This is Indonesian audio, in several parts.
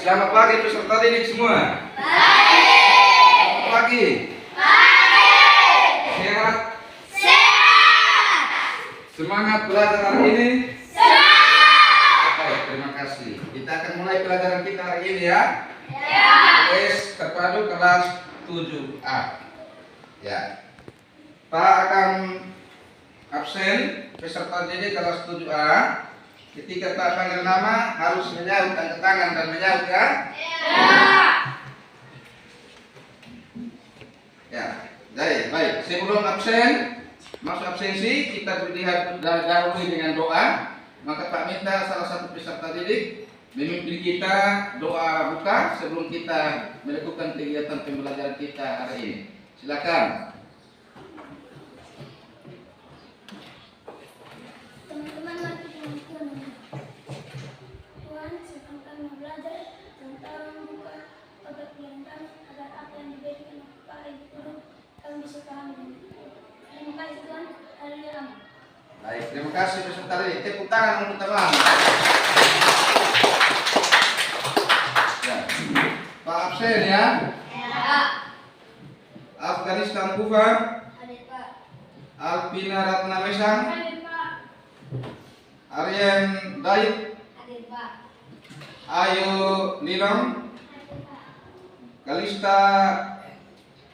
Selamat pagi peserta didik semua. Selamat pagi. Sehat? Semangat belajar hari ini? Baik, terima kasih. Kita akan mulai pelajaran kita hari ini ya. Tulis terpadu kelas 7A. Ya. Pak akan absen peserta didik kelas 7A. Ketika Pak panggil nama harus menyaut, angkat tangan dan menyaut ya. Ya. Baik. Sebelum absen, masuk absensi, kita lihat dahulu dengan doa. Maka Pak minta salah satu peserta didik memimpin kita doa buka sebelum kita melakukan kegiatan pembelajaran kita hari ini. Silakan. Teman-teman, mari kita Tuhan, sedang kami belajar tentang buka otak pikiran kami agar apa yang diberikan kepada Ibu Guru kami bisa pahami. Terima kasih Tuhan. Haleluya. Baik, terima kasih peserta didik. Tepuk tangan untuk teman. Ya. Pak absen ya. Afganistan Kufa. Hadir Pak. Alpina Ratna Mesang. Hadir Pak. Aryan Daik. Hadir Pak. Ayu Nilom. Hadir Pak. Kalista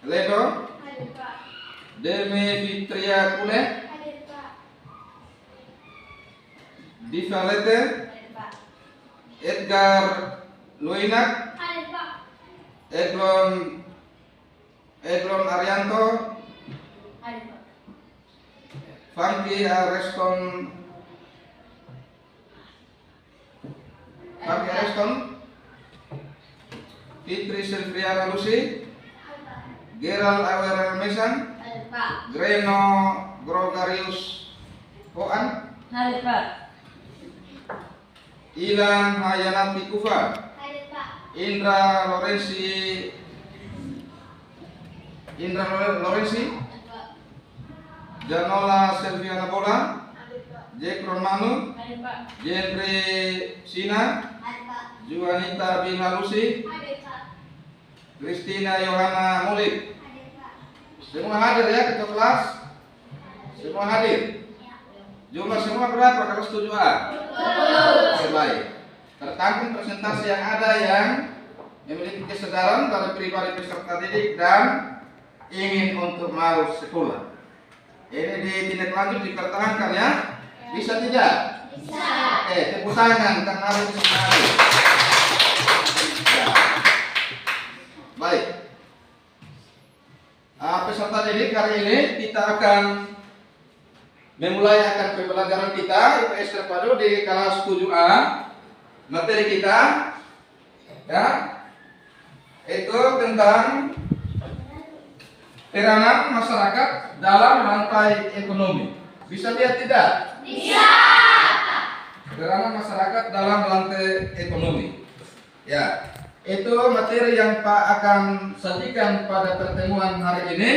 Ledo. Hadir Pak. Deme Fitria Kule. Hadir Pak. Diva Lete. Hadir Pak. Edgar Luinak. Hadir Pak. Eglon Arianto. Hadir Pak. Funky Areston. Fitri Silviana Lucy. Gerald Awer Mesan. Hadir Pak. Greno Gregarius Poan. Hadir Pak. Ilan Hayanati Kufa. Hadir Pak. Indra Lorenzi. Hadir Pak. Janola Selviana Bola. Hadir Pak. Jack Romano. Hadir Pak. Jeffrey Sina. Hadir Pak. Juanita bin Halusi. Hadir Pak. Christina Yohana Mulik. Hadir Pak. Semua hadir ya ketua kelas. Semua hadir. Jumlah semua berapa kalau 7A? Oke, baik. Tertanggung presentasi yang ada yang memiliki kesadaran dari pribadi peserta didik dan ingin untuk mau sekolah. Ini ditindaklanjut dipertahankan ya? Bisa tidak? Bisa. Oke, tepuk tangan karena harus sekali. Ya. Baik. Peserta didik hari ini kita akan memulai pembelajaran kita IPS terpadu di kelas 7A. Materi kita ya itu tentang peranan masyarakat dalam rantai ekonomi. Bisa lihat tidak? Bisa. Peranan masyarakat dalam rantai ekonomi. Ya, itu materi yang Pak akan sajikan pada pertemuan hari ini.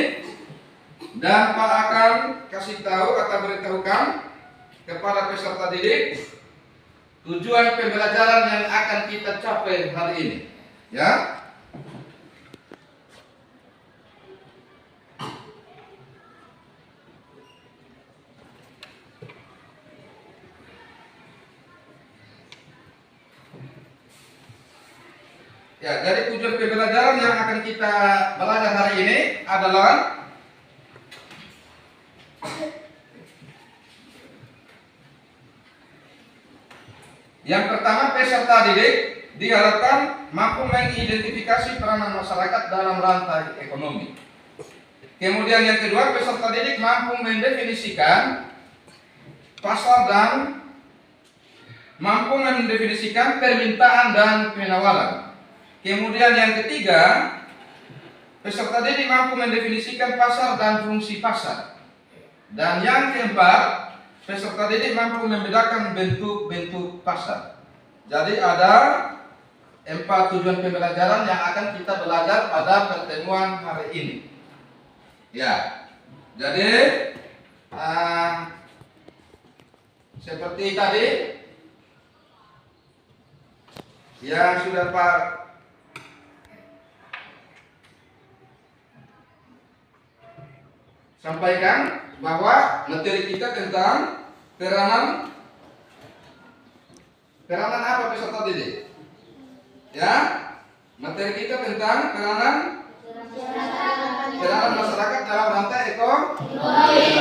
Dan Pak akan kasih tahu atau beritahukan kepada peserta didik tujuan pembelajaran yang akan kita capai hari ini. Ya. Ya, dari tujuan pembelajaran yang akan kita belajar hari ini adalah yang pertama, peserta didik diharapkan mampu mengidentifikasi peranan masyarakat dalam rantai ekonomi. Kemudian yang kedua, peserta didik mampu mendefinisikan pasar dan mampu mendefinisikan permintaan dan penawaran. Kemudian yang ketiga, peserta didik mampu mendefinisikan pasar dan fungsi pasar. Dan yang keempat, peserta didik mampu membedakan bentuk-bentuk pasar. Jadi ada 4 tujuan pembelajaran yang akan kita belajar pada pertemuan hari ini. Ya, jadi seperti tadi yang sudah Pak sampaikan bahwa materi kita tentang peranan apa peserta didik? Ya, materi kita tentang peranan masyarakat dalam rantai ekonomi.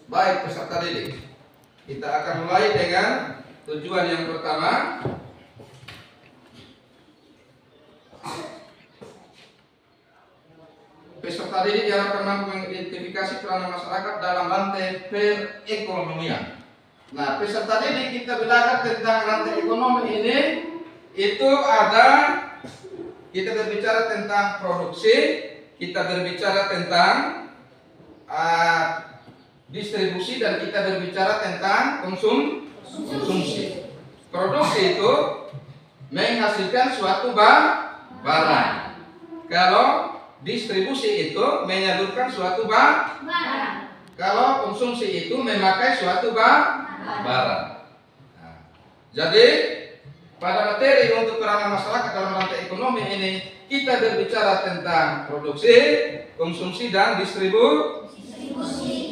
Baik peserta didik, kita akan mulai dengan tujuan yang pertama. Peserta didik diharapkan mampu mengidentifikasi peranan masyarakat dalam rantai perekonomian. Nah, peserta didik kita belajar tentang rantai ekonomi ini, itu ada, kita berbicara tentang produksi, kita berbicara tentang distribusi, dan kita berbicara tentang konsumsi. Produksi itu menghasilkan suatu barang. Kalau distribusi itu menyalurkan suatu barang. Kalau konsumsi itu memakai suatu barang. Nah, jadi pada materi untuk peranan masyarakat dalam rantai ekonomi ini, kita berbicara tentang produksi, konsumsi, dan distribusi.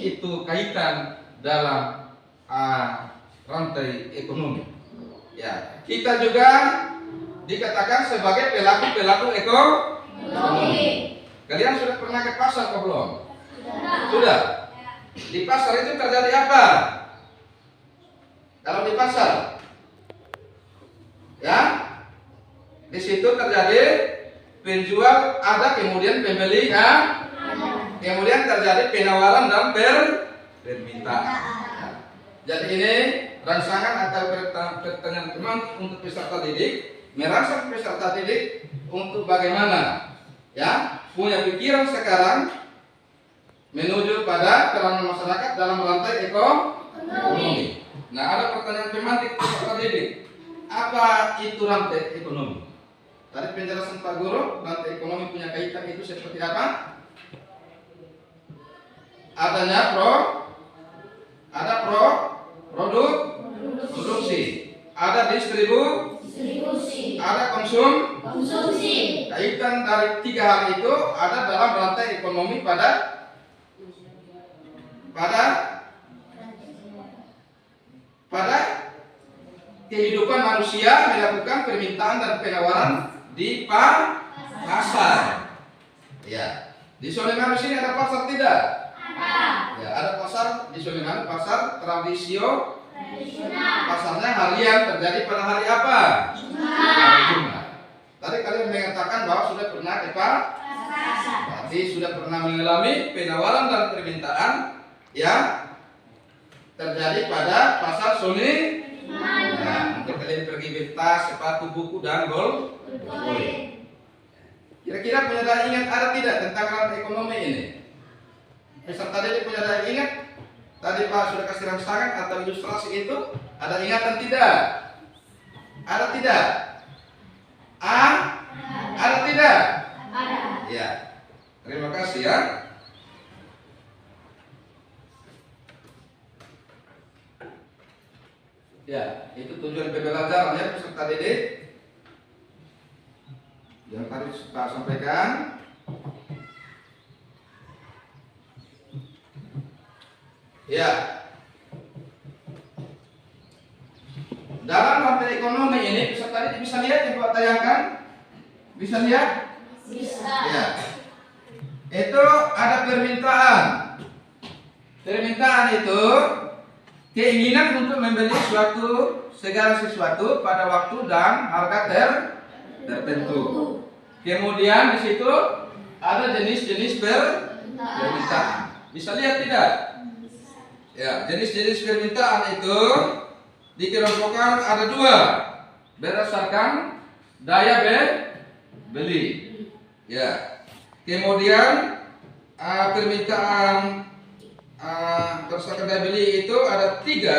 Itu kaitan dalam rantai ekonomi. Ya, kita juga dikatakan sebagai pelaku ekonomi. Kalian sudah pernah ke pasar atau belum? Sudah. Di pasar itu terjadi apa? Kalau di pasar, ya, di situ terjadi penjual ada, kemudian pembeli ada, kemudian terjadi penawaran dan permintaan. Jadi ini rangsangan atau pertanyaan teman untuk peserta didik, merangsang peserta didik untuk bagaimana, ya, punya pikiran sekarang menuju pada peranan masyarakat dalam rantai ekonomi. Nah, ada pertanyaan tematik peserta didik. Apa itu rantai ekonomi? Tadi penjelasan Pak Guru, rantai ekonomi punya kaitan itu seperti apa? Adanya produksi, ada distribusi, ada konsumsi. Kaitan dari tiga hal itu ada dalam rantai ekonomi pada kehidupan manusia melakukan permintaan dan penawaran di pasar. Ya, di Soleman sini ada pasar tidak? Ada. Ya, ada pasar di Soleman, pasar tradisional. Pasarnya harian, terjadi pada hari apa? Hari Jumat. Tadi kalian mengatakan bahwa sudah pernah ke pasar. Berarti sudah pernah mengalami penawaran dan permintaan yang terjadi pada pasar Soleman. Nah, untuk kalian pergi beli tas, sepatu, buku, dan gol. Kira-kira punya daya ingat ada tidak tentang rantai ekonomi ini? Peserta didik punya daya ingat? Tadi Pak sudah kasih rangsangan atau ilustrasi itu, ada ingatan tidak? Ada tidak? Ada tidak? Ada. Ya. Terima kasih ya. Ya, itu tujuan pembelajaran ya peserta didik yang tadi Pak sampaikan. Ya, dalam rantai ekonomi ini peserta didik bisa lihat yang Pak tayangkan, bisa lihat? Bisa. Ya, itu ada permintaan. Permintaan itu keinginan untuk membeli segala sesuatu pada waktu dan harga tertentu. Kemudian di situ ada jenis-jenis permintaan. Bisa lihat tidak? Ya, jenis-jenis permintaan itu dikelompokkan ada dua berdasarkan daya beli. Ya. Kemudian permintaan berdasarkan daya beli itu ada tiga: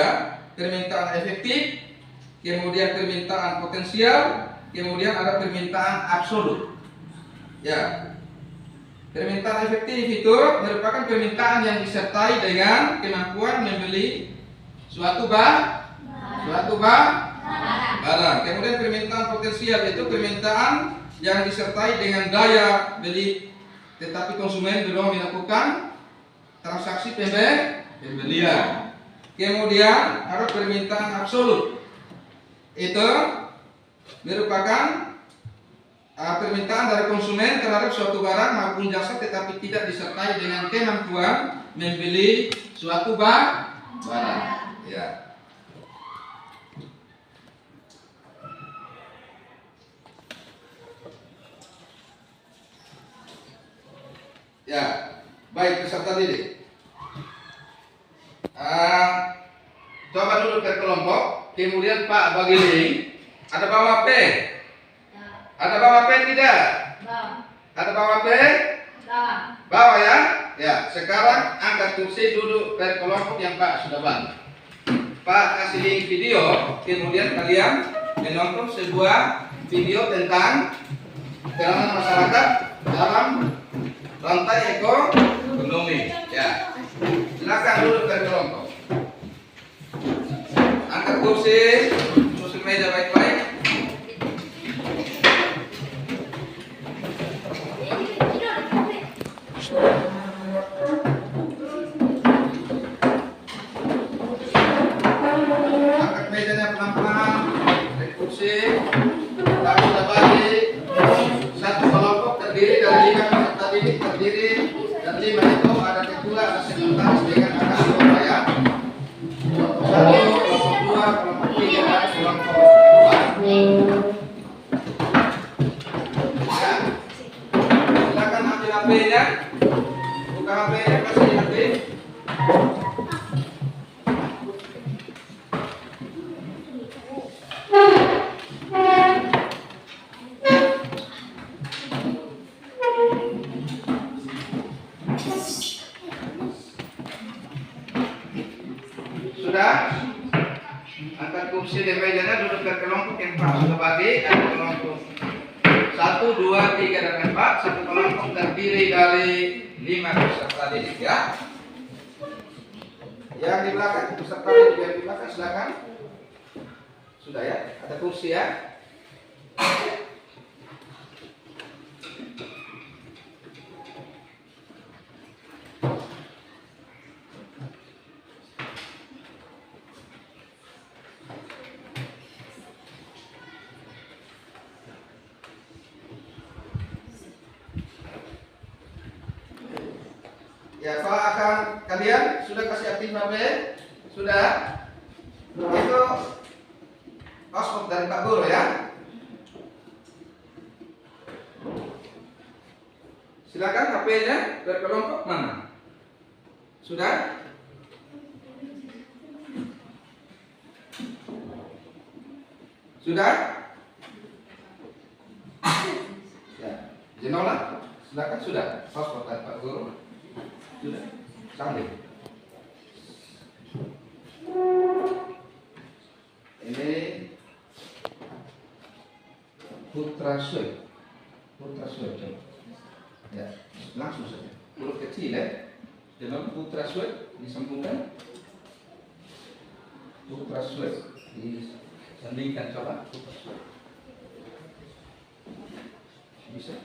permintaan efektif, kemudian permintaan potensial, kemudian ada permintaan absolut. Ya, permintaan efektif itu merupakan permintaan yang disertai dengan kemampuan membeli suatu barang Barang. Kemudian permintaan potensial itu permintaan yang disertai dengan daya beli, tetapi konsumen belum melakukan transaksi pembelian. Kemudian ada permintaan absolut. Itu merupakan permintaan dari konsumen terhadap suatu barang maupun jasa tetapi tidak disertai dengan kemampuan membeli suatu barang. Ya. Ya, baik peserta didik. Coba duduk berkelompok. Kemudian Pak bagi link. Ada bawa P? Ada bawa P tidak? Ada bawa P? Bawa ya? Ya. Sekarang angkat kursi duduk berkelompok yang Pak sudah bantu. Pak kasih link video. Kemudian kalian menonton sebuah video tentang peranan masyarakat dalam rantai ekonomi. Ya. Silakan duduk berkelompok. Angkat kursi, susun meja baik-baik. Angkat mejanya pelan-pelan. Naik kursi. Lalu balik. Satu kelompok terdiri dari 5 peserta didik terdiri dan 5 itu ada ketua, ada sekretaris dengan ada anggota ya. Kelompok 1, kelompok 2, kelompok 3, dan kelompok 4. Ya. Silakan ambil HP-nya. Buka HP-nya, kasih HP. Sudah? Angkat kursi dan mejanya, duduk berkelompok yang Pak sudah bagi. Ada kelompok 1, 2, 3, dan 4. Satu kelompok terdiri dari 5 peserta didik ya. Yang di belakang peserta didik yang di belakang silakan. Sudah ya? Ada kursi ya? Ya, Pak akan kalian sudah kasih aktif HP? Sudah? Itu password dari Pak Guru ya. Silakan HP-nya berkelompok mana? Sudah? Sudah? Ya, Jenola, silakan sudah. Password dari Pak Guru. Sudah, sambil. Ini Putra Sweet. Ya, langsung saja. Huruf kecil ya. Dengan Putra Sweet disambungkan. Putra Sweet disandingkan coba. Putra Sweet. Bisa?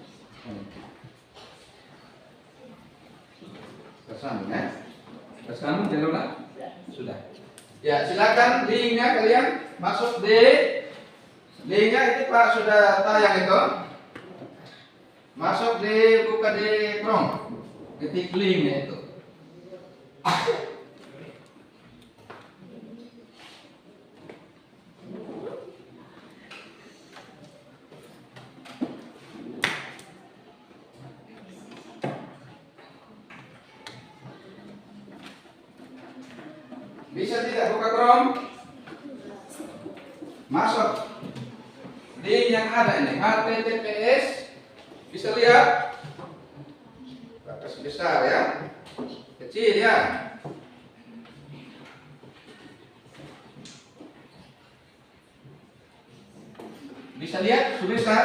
Tersambung ya. Tersambung Jenola? Sudah. Ya, silakan linknya kalian masuk di linknya itu Pak sudah tayang itu. Masuk di buka di Chrome. Ketik linknya itu. Bisa tidak buka Chrome? Masuk link yang ada ini HTTPS. Bisa lihat? Batas besar ya, kecil ya. Bisa lihat? Sudah besar?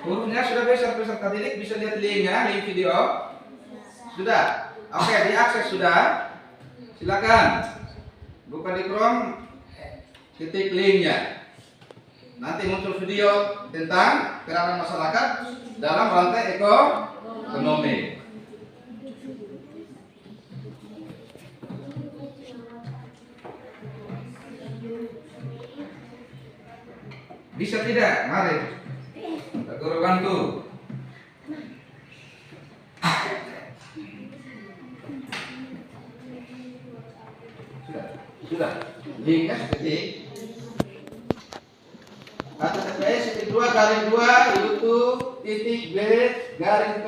Hurufnya sudah besar peserta didik. Bisa lihat linknya, link video. Sudah? Oke, diakses sudah. Silakan buka di Chrome, ketik linknya. nanti muncul video tentang peranan masyarakat dalam rantai ekonomi. Bisa tidak? Mari Pak Guru bantu. Sudah. Linknya seperti https /2 YouTube .b garing p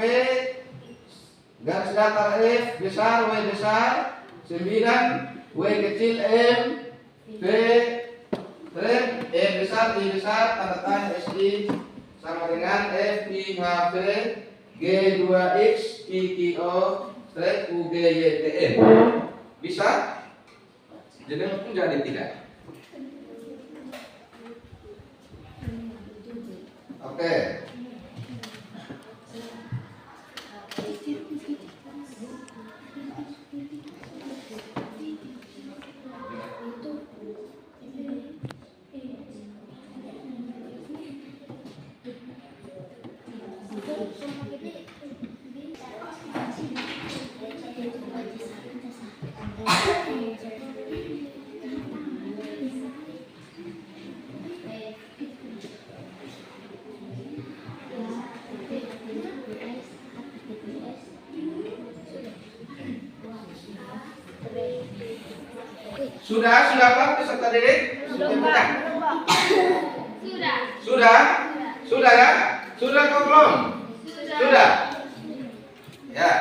garis datar f besar w besar 9 w kecil m p m besar i besar tanda tanya SI sama dengan f i h v g 2 x i q o u g y t n. Bisa? Jadi pun jadi tidak. Oke. Sudah Pak peserta didik? Sudah. Sudah ya? Sudah kok belum? Sudah. Ya.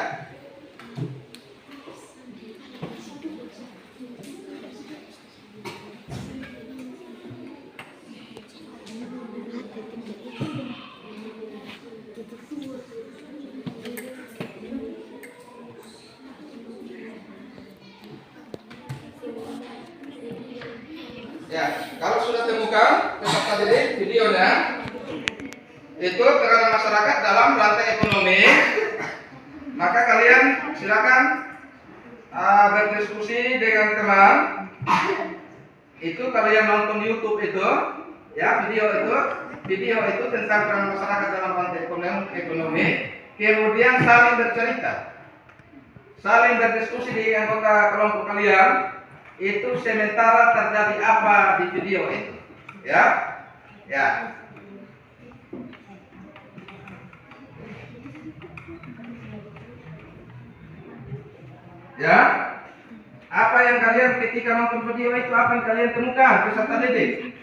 Ya, kalau sudah temukan peserta didik videonya, itu peranan masyarakat dalam rantai ekonomi, maka kalian silakan berdiskusi dengan teman. Itu kalian nonton YouTube itu, ya video itu tentang peranan masyarakat dalam rantai ekonomi. Kemudian saling bercerita, saling berdiskusi di anggota kelompok kalian. Itu sementara terjadi apa di video itu, ya. Ya, apa yang kalian ketika nonton video itu, apa yang kalian temukan peserta didik?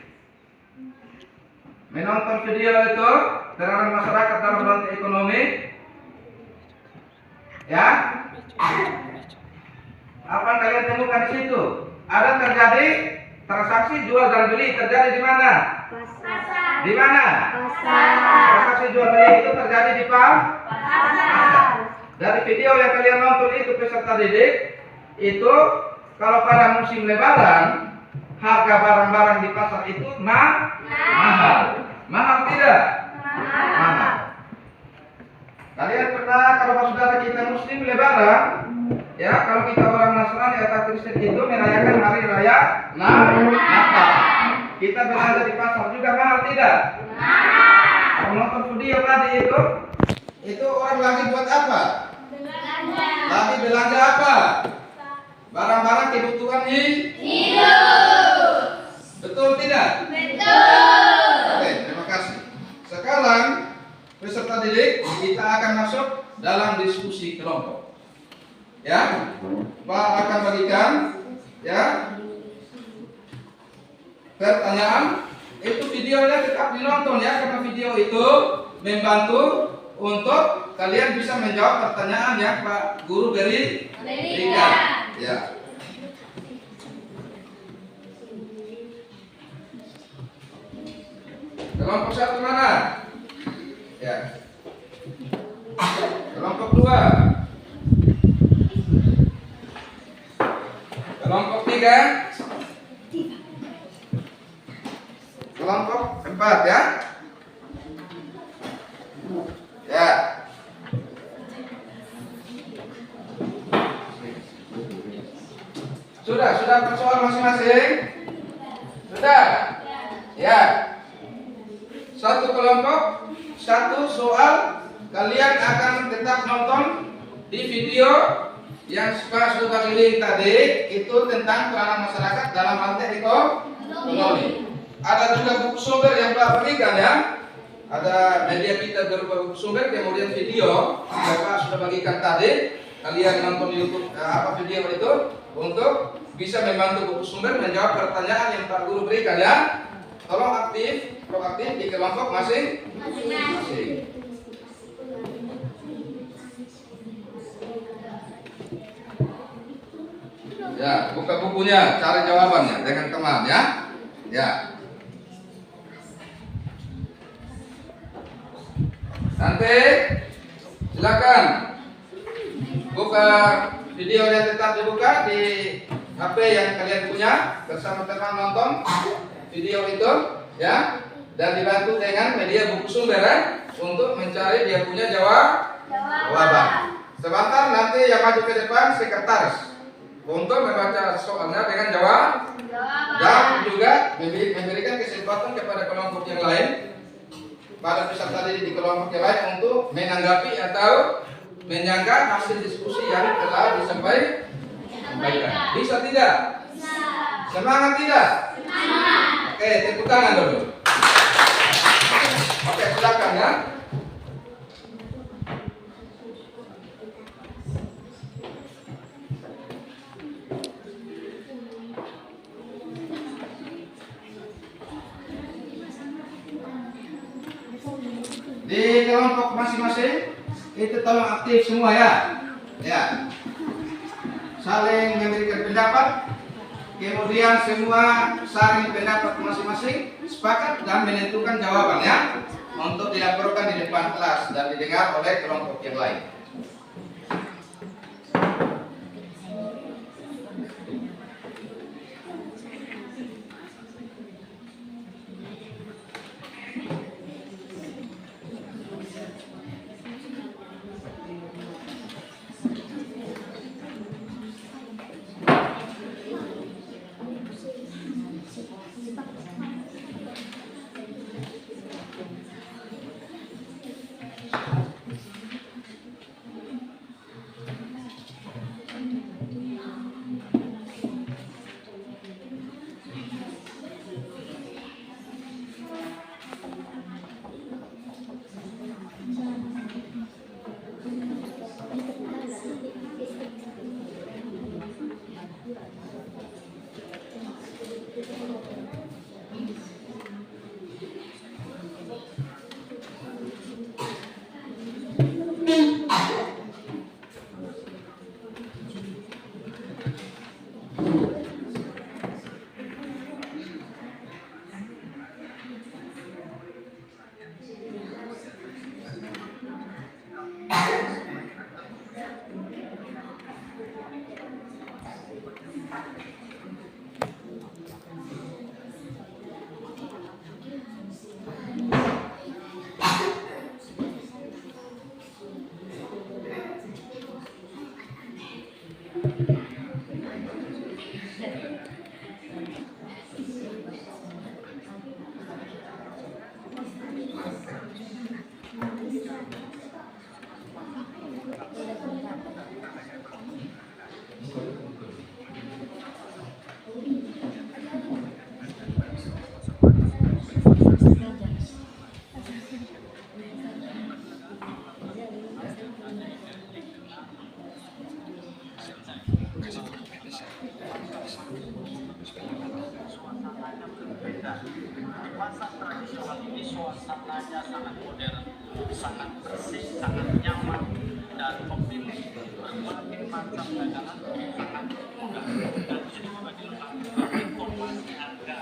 Menonton video itu peranan masyarakat dalam rantai ekonomi, ya. Apa yang kalian temukan di situ? Ada terjadi transaksi jual dan beli terjadi di mana? Pasar. Di mana? Pasar. Transaksi jual beli itu terjadi di pasar. Dari video yang kalian nonton itu peserta didik, itu kalau pada musim lebaran harga barang-barang di pasar itu mahal. Mahal tidak? Mahal. Kalian pernah kalau saudara kita muslim lebaran, ya, kalau kita orang Nasrani atau Kristen itu merayakan hari raya Natal. Kita belanja di pasar juga mahal tidak? Mahal. Kalau nonton video tadi itu orang lagi buat apa? Belanja. Lagi belanja apa? Barang-barang kebutuhan hidup. Betul tidak? Betul. Oke, terima kasih. Sekarang peserta didik kita akan masuk dalam diskusi kelompok. Ya, Pak akan bagikan ya pertanyaan. Itu videonya tetap dinonton ya, karena video itu membantu untuk kalian bisa menjawab pertanyaan yang Pak Guru berikan. Ya. Kelompok satu mana? Ya. Kelompok 2. Kelompok 3. Kelompok 4 ya. Ya. Sudah persoalan masing-masing? Sudah? Ya. satu kelompok, satu soal. Kalian akan tetap nonton di video yang sudah link tadi, itu tentang peranan masyarakat dalam rantai ekonomi. Ada juga buku sumber yang Pak berikan ya. Ada media kita berupa buku sumber, kemudian video yang Pak sudah bagikan tadi. Kalian nonton di YouTube video itu untuk bisa membantu buku sumber menjawab pertanyaan yang Pak Guru berikan ya. Tolong proaktif di kelompok masing-masing. Ya, buka bukunya, cari jawabannya dengan teman ya. Ya. Nanti silakan buka videonya, tetap dibuka di HP yang kalian punya bersama teman nonton video itu ya, dan dibantu dengan media buku sumber untuk mencari dia punya jawaban. Sebentar nanti yang maju ke depan sekretaris untuk membaca soalnya dengan jawaban dan juga memberikan kesempatan kepada kelompok yang lain, pada peserta didik di kelompok yang lain untuk menanggapi atau menyangka hasil diskusi yang telah disampaikan. Bisa tidak? Semangat tidak? Oke, tepuk tangan dulu. Oke, silakan ya. Di kelompok masing-masing itu tolong aktif semua ya. Ya. Saling memberikan pendapat, kemudian semua saling pendapat masing-masing, sepakat dan menentukan jawabannya untuk dilaporkan di depan kelas dan didengar oleh kelompok yang lain. Pasar tradisional ini suasananya sangat modern, sangat bersih, sangat nyaman, dan pemilik berbagai macam dagangan sangat mudah. Dan juga dilengkapi informasi harga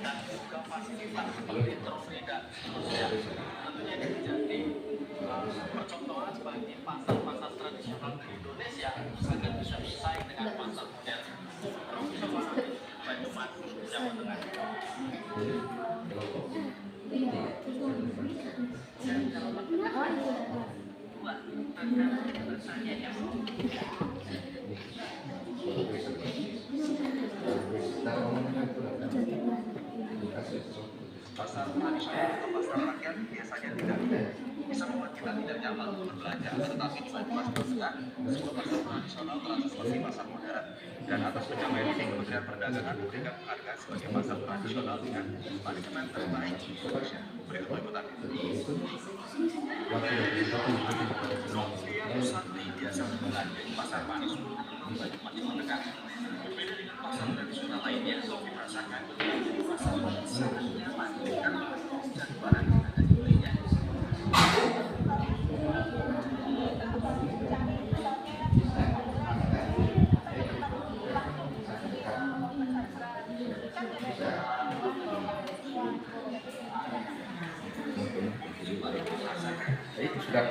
dan juga fasilitas seperti trofi dan seterusnya. Tentunya ini menjadi percontohan bagi pasar-pasar tradisional di Indonesia agar bisa bersaing dengan pasar modern. Banyumas, Jawa Tengah. Pasar tradisional atau pasar rakyat biasanya tidak bisa membuat kita tidak nyaman untuk berbelanja, tetapi di Banyumas Jawa Tengah, sebuah pasar tradisional terasa seperti pasar modern. Dan atas pencapaian ini, Kementerian Perdagangan memberikan penghargaan sebagai pasar tradisional dengan manajemen terbaik di Indonesia. Berikut liputannya. Sofia Susanti biasa berbelanja di pasar manis di Banyumas Jawa Tengah. Berbeda dengan pasar tradisional lainnya, Sofi merasakan di pasar manis sangat nyaman karena dan barang yang ada di belinya. Itu sudah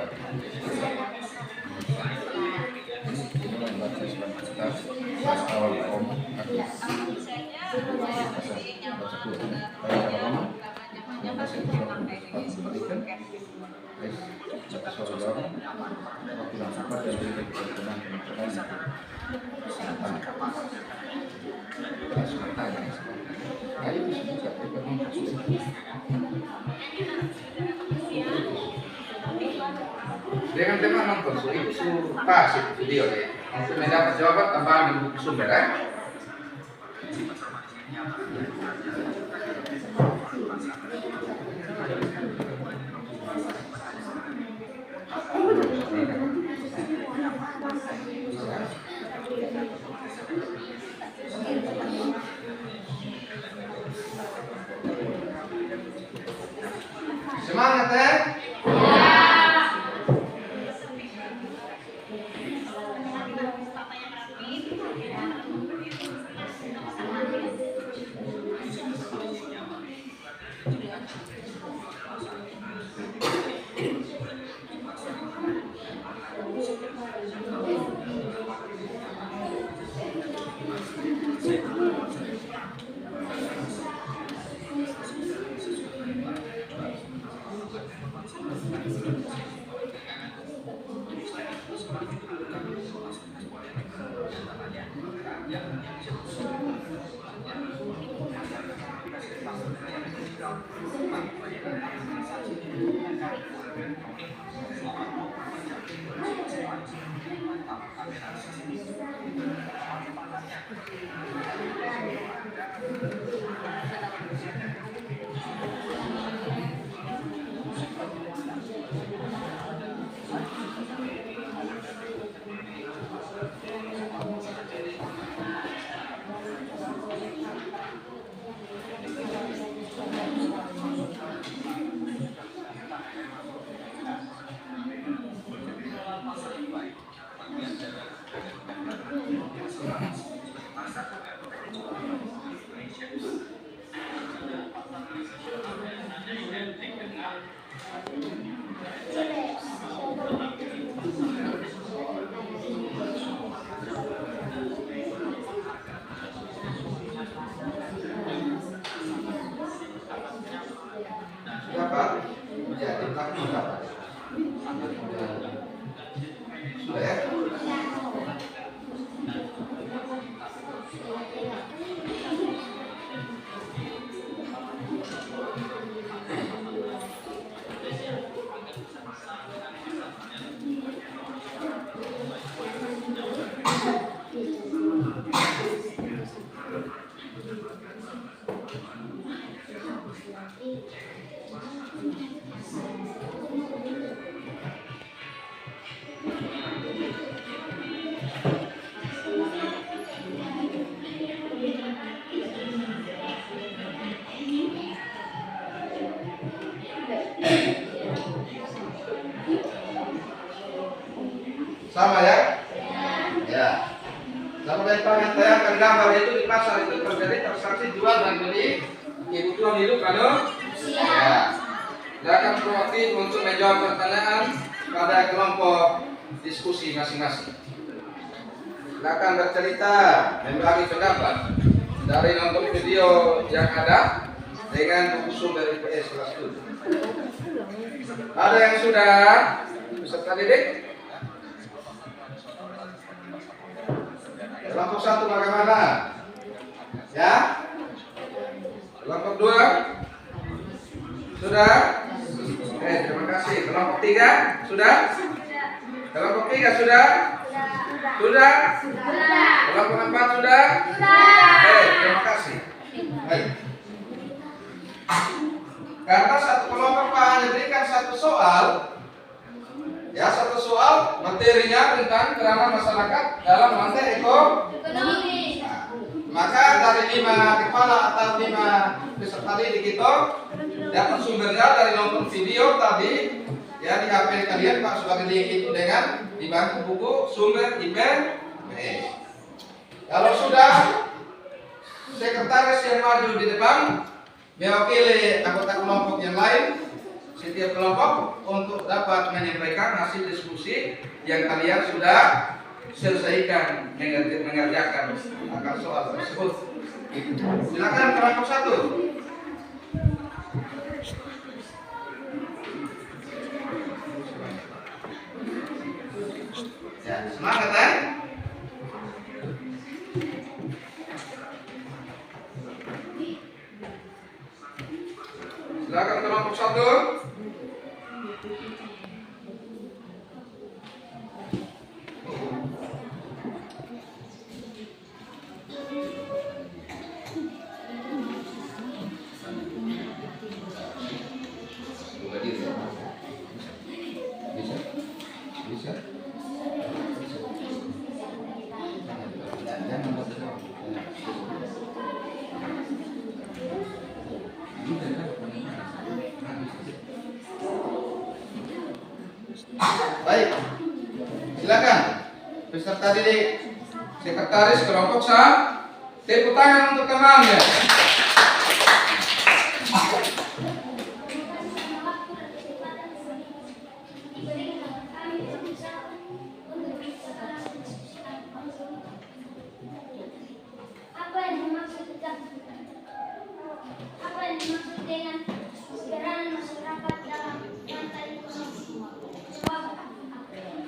dengan tema nonton itu pas itu video deh untuk mendapat jawaban tambahan dan buku sumber ya. Semangat ya. Dapat menjadi takut dapat. Sudah ya? Sama ya? Ya. Sama dari pengertian gambar itu di pasar itu terjadi transaksi jual dan beli kebutuhan hidup kalau ya. Silakan proaktif untuk menjawab pertanyaan pada kelompok diskusi masing-masing. Silakan bercerita, membagi pendapat dari nonton video yang ada dengan buku sumber IPS kelas 7. Ada yang sudah peserta didik? Kelompok 1 bagaimana? Ya? Kelompok 2? Sudah? Oke, terima kasih. Kelompok 3 sudah? Kelompok 3 sudah? Sudah? Kelompok 4 sudah? Oke, terima kasih. Baik. Karena satu kelompok Pak hanya berikan satu soal, ya satu soal materinya tentang kerana masyarakat dalam rantai ekonomi. Maka dari 5 kepala atau 5 peserta didik itu dapat sumbernya dari nonton video tadi, ya di HP kalian Pak sudah link itu dengan dibantu buku sumber IPS. Kalau sudah sekretaris yang maju di depan mewakili anggota kelompok yang lain, setiap kelompok untuk dapat menyampaikan hasil diskusi yang kalian sudah selesaikan mengerjakan akan soal tersebut. Silakan kelompok 1. Ya, semangat ya. Silakan kelompok 1. Baik, silakan peserta didik sekretaris kelompok 1, tepuk tangan untuk temannya. Apa yang dimaksud dengan peran masyarakat dalam rantai ekonomi?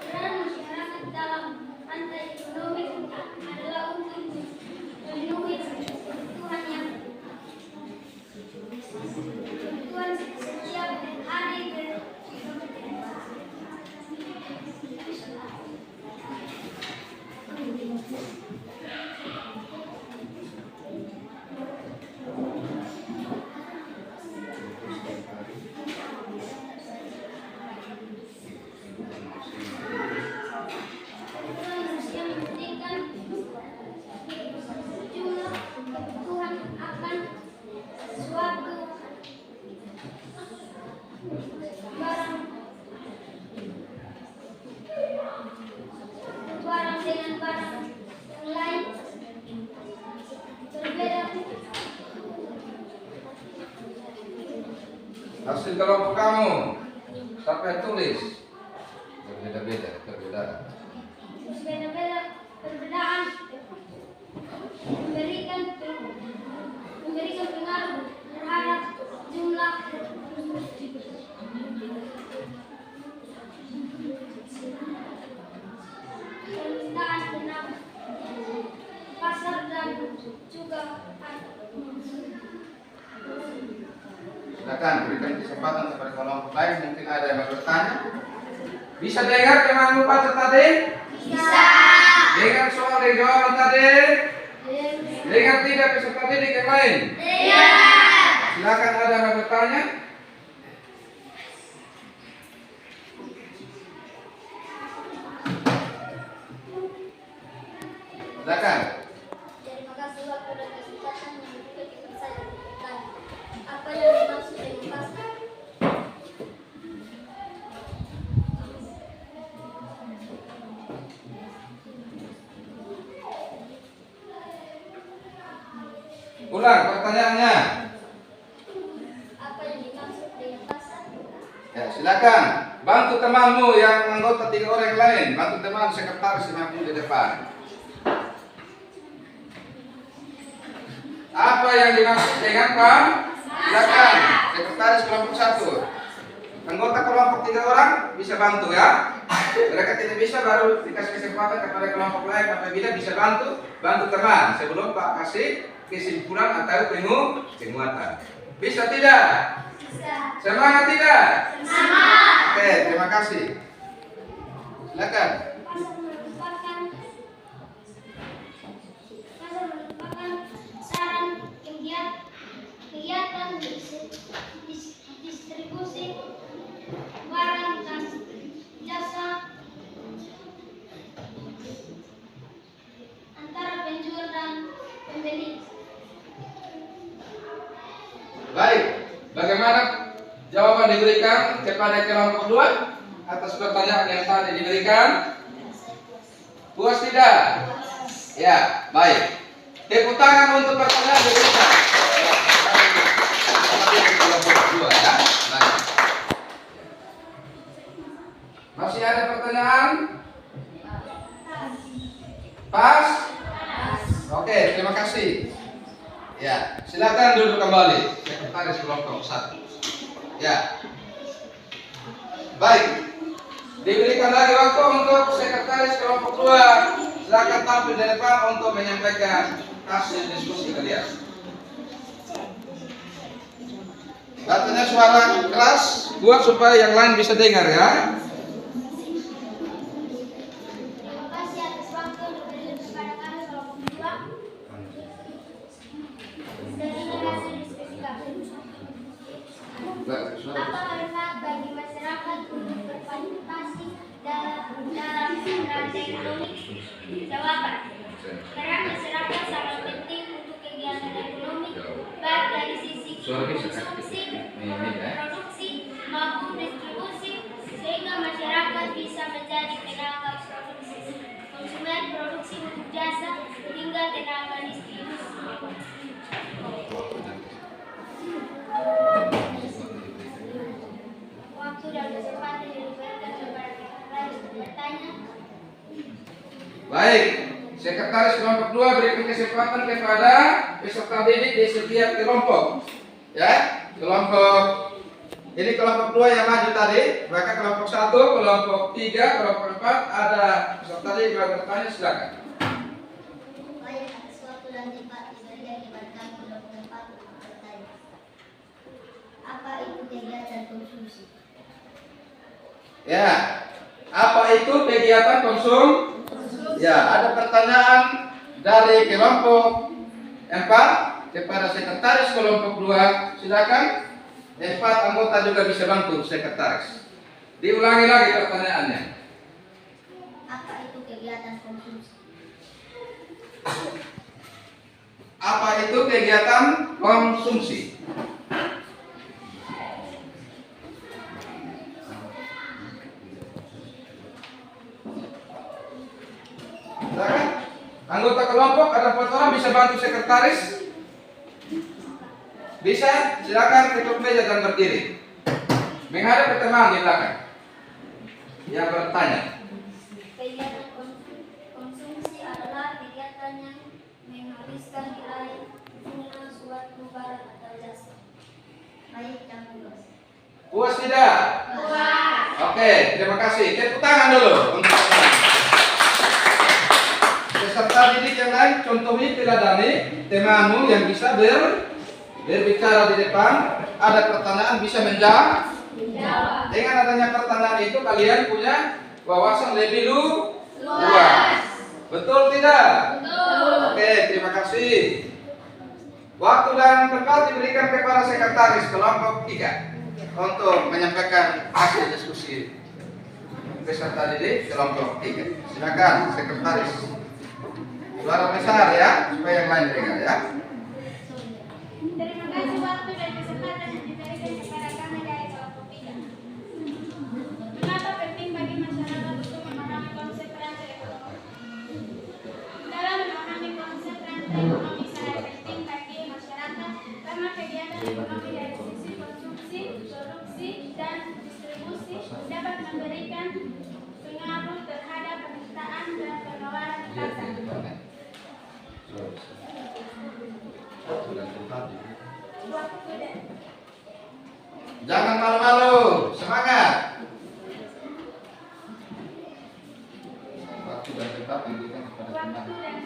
Peran masyarakat dalam rantai ekonomi adalah untuk melindungi kebutuhan setiap hari barang dengan barang yang lain berbeda. Hasil kelompok kamu sampai tulis berbeda-beda, perbedaan memberikan pengaruh terhadap jumlah permintaan benang pasar dan juga Silakan berikan kesempatan kepada kelompok lain, mungkin ada yang mau bertanya. Bisa dengar teman Pak tadi? bisa Dengar soal dan jawaban tadi? Dengar tidak peserta didik yang lain? Silakan ada yang mau bertanya. Silakan. Terima kasih waktu dan kesempatan yang diberikan saya bertanya. Apa yang dimaksud dengan pasar? Ulang pertanyaannya. Apa yang dimaksud dengan pasar? Ya, silakan bantu temanmu yang anggota 3 orang yang lain, bantu teman sekretaris yang di depan. Apa yang dimaksud dengan Pak? Silakan sekretaris kelompok 1. Anggota kelompok 3 orang bisa bantu ya. Mereka tidak bisa baru dikasih kesempatan kepada kelompok lain apabila bisa bantu teman sebelum Pak kasih kesimpulan atau penguatan. Bisa tidak? Semangat tidak? Oke, terima kasih. Silakan. Pasar merupakan saran kegiatan distribusi barang dan jasa antara penjual dan pembeli. Baik, bagaimana jawaban diberikan kepada kelompok 2 atas pertanyaan yang tadi diberikan? Puas tidak? Ya, baik. Tepuk tangan untuk pertanyaan diberikan. Kelompok 2 ya. Baik. Masih ada pertanyaan? Pas? Oke, terima kasih. Ya, silakan duduk kembali. Sekretaris kelompok 1. Ya. Baik. Diberikan lagi waktu untuk sekretaris kelompok 2. Silakan tampil di depan untuk menyampaikan hasil diskusi kalian. Katanya suara keras buat supaya yang lain bisa dengar ya. Terima kasih atas waktu yang diberikan kepada kami kelompok 2. Dari hasil diskusi kami. Apa manfaat bagi masyarakat untuk berpartisipasi dalam rantai ekonomi? Jawaban. Peran masyarakat sangat penting untuk kegiatan ekonomi, baik dari sisi konsumsi, produksi maupun distribusi, sehingga masyarakat bisa menjadi tenaga konsumen produksi untuk jasa hingga tenaga distribusi. Waktu dan kesempatan yang diberikan kepada sekretaris bertanya. Baik, sekretaris kelompok 2 berikan kesempatan kepada peserta didik di setiap kelompok. Ya, kelompok ini kelompok 2 yang maju tadi, maka kelompok 1, kelompok 3, kelompok 4 ada peserta didik yang bertanya, silakan. Baik, atas waktu dan tempat diberikan kepada kami kelompok 4 untuk bertanya. Apa itu kegiatan konsumsi? Ya, apa itu kegiatan konsumsi? Ya, ada pertanyaan dari kelompok 4 kepada sekretaris kelompok 2. Silakan. 4 anggota juga bisa bantu sekretaris. Diulangi lagi pertanyaannya. Apa itu kegiatan konsumsi? Apa itu kegiatan konsumsi? Silakan. Anggota kelompok ada 4 orang bisa bantu sekretaris. Bisa, silakan tutup meja dan berdiri. Menghadap ke teman di belakang yang bertanya. Kegiatan konsumsi adalah kegiatan yang menghabiskan nilai guna suatu barang atau jasa. Baik dan luas. Puas tidak? Puas. Oke, terima kasih. Tepuk tangan dulu untuk peserta didik yang lain. Contohnya teladani temanmu yang bisa berbicara di depan. Ada pertanyaan bisa menjawab. Dengan adanya pertanyaan itu kalian punya wawasan lebih luas. Betul tidak? Betul. Oke, terima kasih. Waktu dan tempat diberikan kepada sekretaris kelompok 3 untuk menyampaikan hasil diskusi peserta didik kelompok 3. Silakan sekretaris. Suara besar ya, supaya yang lain dengar ya. Terima kasih waktu dan kesempatan yang diberikan kepada kami dari kelompok 3. Mengapa penting bagi masyarakat untuk memahami konsep rantai ekonomi? Dalam memahami konsep rantai ekonomi sangat penting bagi masyarakat karena kegiatan ekonomi dari sisi konsumsi, produksi, dan distribusi dapat memberikan pengaruh terhadap penciptaan dan pengeluaran pasar. Jangan malu-malu, semangat. Waktu dan tempat diberikan kepada Waktu dan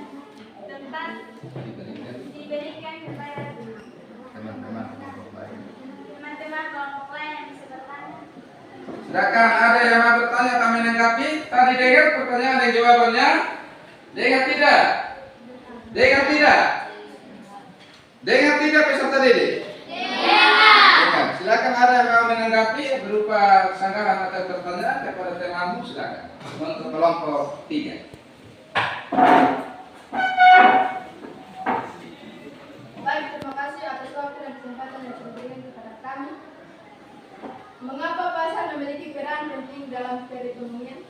tempat diberikan kepada teman-teman kelompok lain. teman-teman Tapi mah kelompok lain yang bisa bertanya. Silakan, ada yang mau bertanya atau menanggapi? Tadi dengar pertanyaan dan jawabannya? Dengar tidak? Dengar tidak? Dengar tidak peserta didik? Dengar. Silakan, ada yang mau menanggapi berupa sanggahan atau pertanyaan kepada temamu, silakan. Untuk kelompok 3. Baik, terima kasih atas waktu dan kesempatan yang diberikan kepada kami. Mengapa pasar memiliki peran penting dalam perekonomian?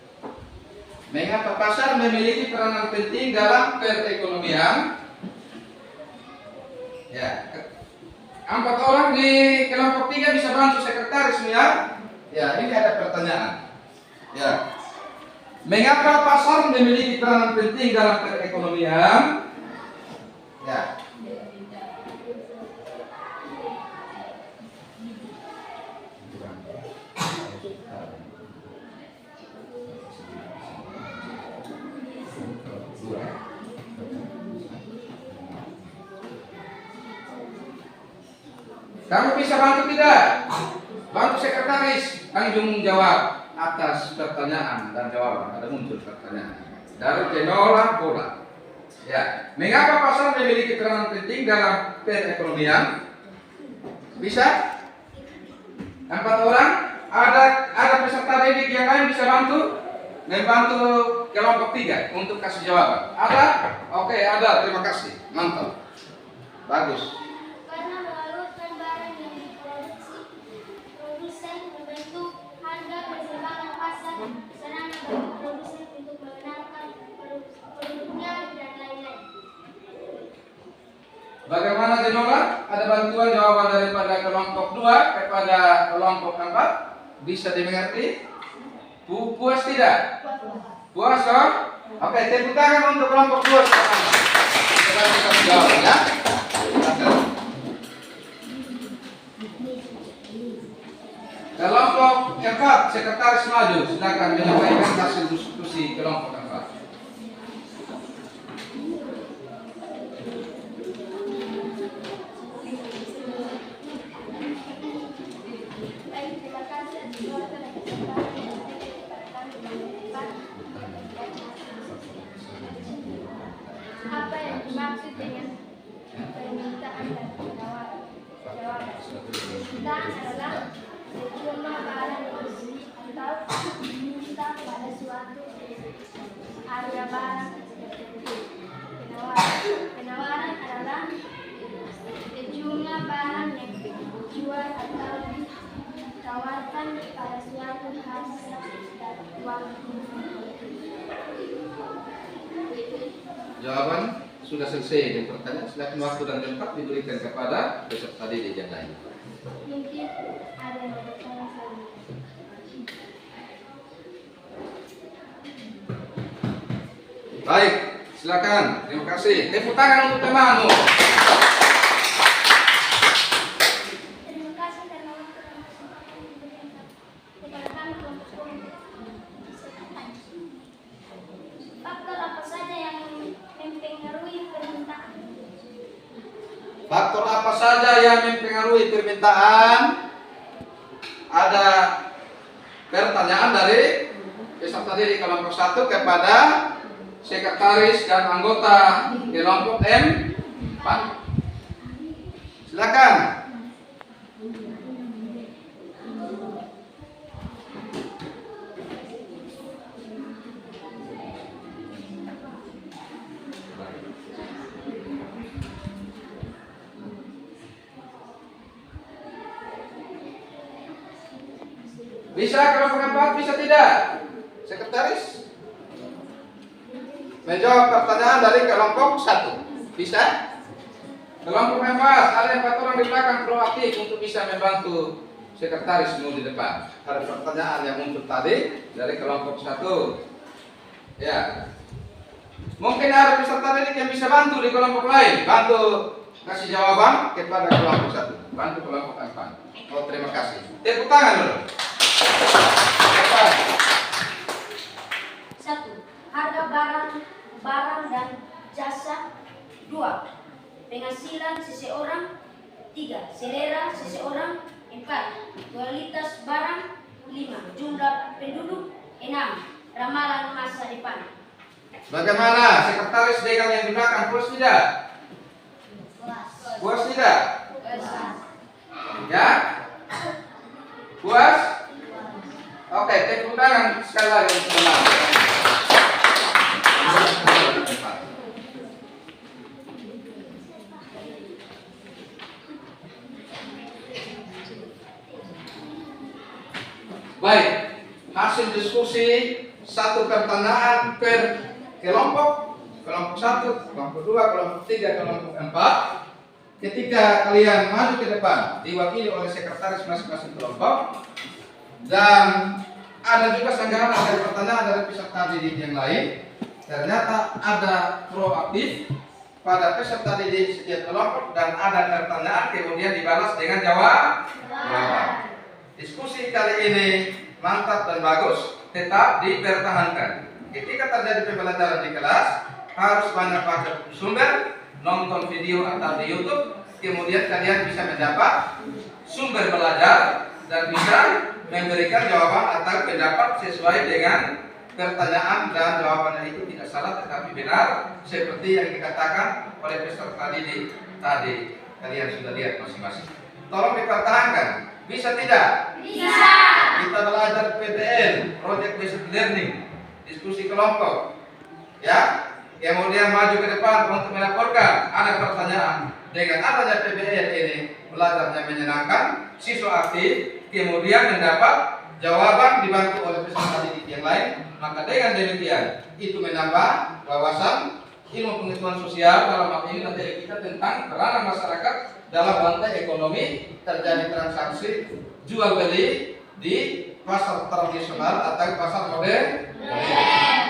Mengapa pasar memiliki peranan penting dalam perekonomian? Ya, 4 orang di kelompok 3 bisa bantu sekretaris ya. Ya, ini ada pertanyaan. Ya, mengapa pasar memiliki peranan penting dalam perekonomian? Ya. Kamu bisa bantu tidak? Bantu sekretaris Tanjung jawab atas pertanyaan dan jawaban. Ada muncul pertanyaan dari Tenola Bola. Ya, mengapa pasar memiliki peranan penting dalam perekonomian? Bisa? 4 orang. Ada peserta didik yang lain bisa membantu kelompok 3 untuk kasih jawaban. Ada? Oke, ada. Terima kasih. Mantap. Bagus. Karena melarutkan barang yang diproduksi, produsen membentuk harga persimpangan pasar, sedangkan bagi produsen untuk mengenalkan produknya dan lain-lain. Bagaimana Tenola? Ada bantuan jawaban daripada kelompok 2 kepada kelompok 4? Bisa dimengerti? Puas tidak? Puas toh? Oke, tepuk tangan untuk kelompok 2 sekarang. Kita kasih jawaban ya. Kelompok 4, sekretaris maju, silakan menyampaikan hasil diskusi kelompok 4. Baik, terima kasih atas waktu dan kesempatan yang diberikan kepada kami menyampaikan. Apa yang dimaksud dengan permintaan dan penawaran? Jawaban. Permintaan adalah sejumlah barang yang dibeli atau diminta pada suatu harga barang tertentu. Penawaran adalah sejumlah barang yang dijual atau ditawarkan pada suatu harga dan waktu. Jawaban sudah selesai dan pertanyaan, silakan waktu dan tempat diberikan kepada peserta didik yang lain. Mungkin ada yang bertanya selanjutnya. Baik, silakan. Terima kasih. Tepuk tangan untuk temanmu. Terima kasih karena waktu dan kesempatan yang diberikan kepada kami kelompok komite. Faktor apa saja yang mempengaruhi permintaan? Faktor apa saja yang mempengaruhi permintaan? Ada pertanyaan dari peserta didik kelompok 1 kepada sekretaris dan anggota kelompok 4. Silakan. Bisa kelompok 4, bisa tidak? Sekretaris menjawab pertanyaan dari kelompok 1. Bisa? Kelompok 4, ada 4 orang di belakang proaktif untuk bisa membantu sekretaris di depan. Ada pertanyaan yang muncul tadi dari kelompok 1. Ya. Mungkin ada peserta didik yang bisa bantu di kelompok lain, bantu kasih jawaban kepada kelompok 1, bantu kelompok 4. Oh, terima kasih. Tepuk tangan dulu. 1. Harga barang dan jasa. 2. Penghasilan seseorang. 3. Selera seseorang. 4. Kualitas barang. 5. Jumlah penduduk. 6. Ramalan masa depan. Bagaimana sekretaris dekan yang digunakan? Puas tidak? Puas tidak? Ya? Puas? Oke, tepuk tangan sekali lagi. Baik, hasil diskusi satu pertanyaan per kelompok, kelompok 1, kelompok 2, kelompok 3, kelompok 4. Ketika kalian maju ke depan, diwakili oleh sekretaris masing-masing kelompok, dan ada juga sanggahan dari pertanyaan dari peserta didik yang lain. Ternyata ada proaktif pada peserta didik setiap kelompok dan ada pertanyaan kemudian dibalas dengan jawaban. Diskusi kali ini mantap dan bagus, tetap dipertahankan. Ketika terjadi pembelajaran di kelas, harus banyak baca sumber, nonton video atau di YouTube, kemudian kalian bisa mendapat sumber belajar dan bisa memberikan jawaban atau pendapat sesuai dengan pertanyaan dan jawabannya itu tidak salah tetapi benar seperti yang dikatakan oleh peserta didik tadi. Kalian sudah lihat masing-masing. Tolong dipertahankan. Bisa tidak? Bisa. Kita belajar PBL, Project Based Learning, diskusi kelompok. Ya, kemudian maju ke depan untuk melaporkan ada pertanyaan. Dengan adanya PBL ini, belajarnya menyenangkan, siswa aktif, kemudian mendapat jawaban dibantu oleh peserta didik yang lain. Maka dengan demikian, itu menambah wawasan ilmu pengetahuan sosial dalam hal ini materi kita tentang peranan masyarakat dalam rantai ekonomi, terjadi transaksi jual beli di pasar tradisional atau pasar modern.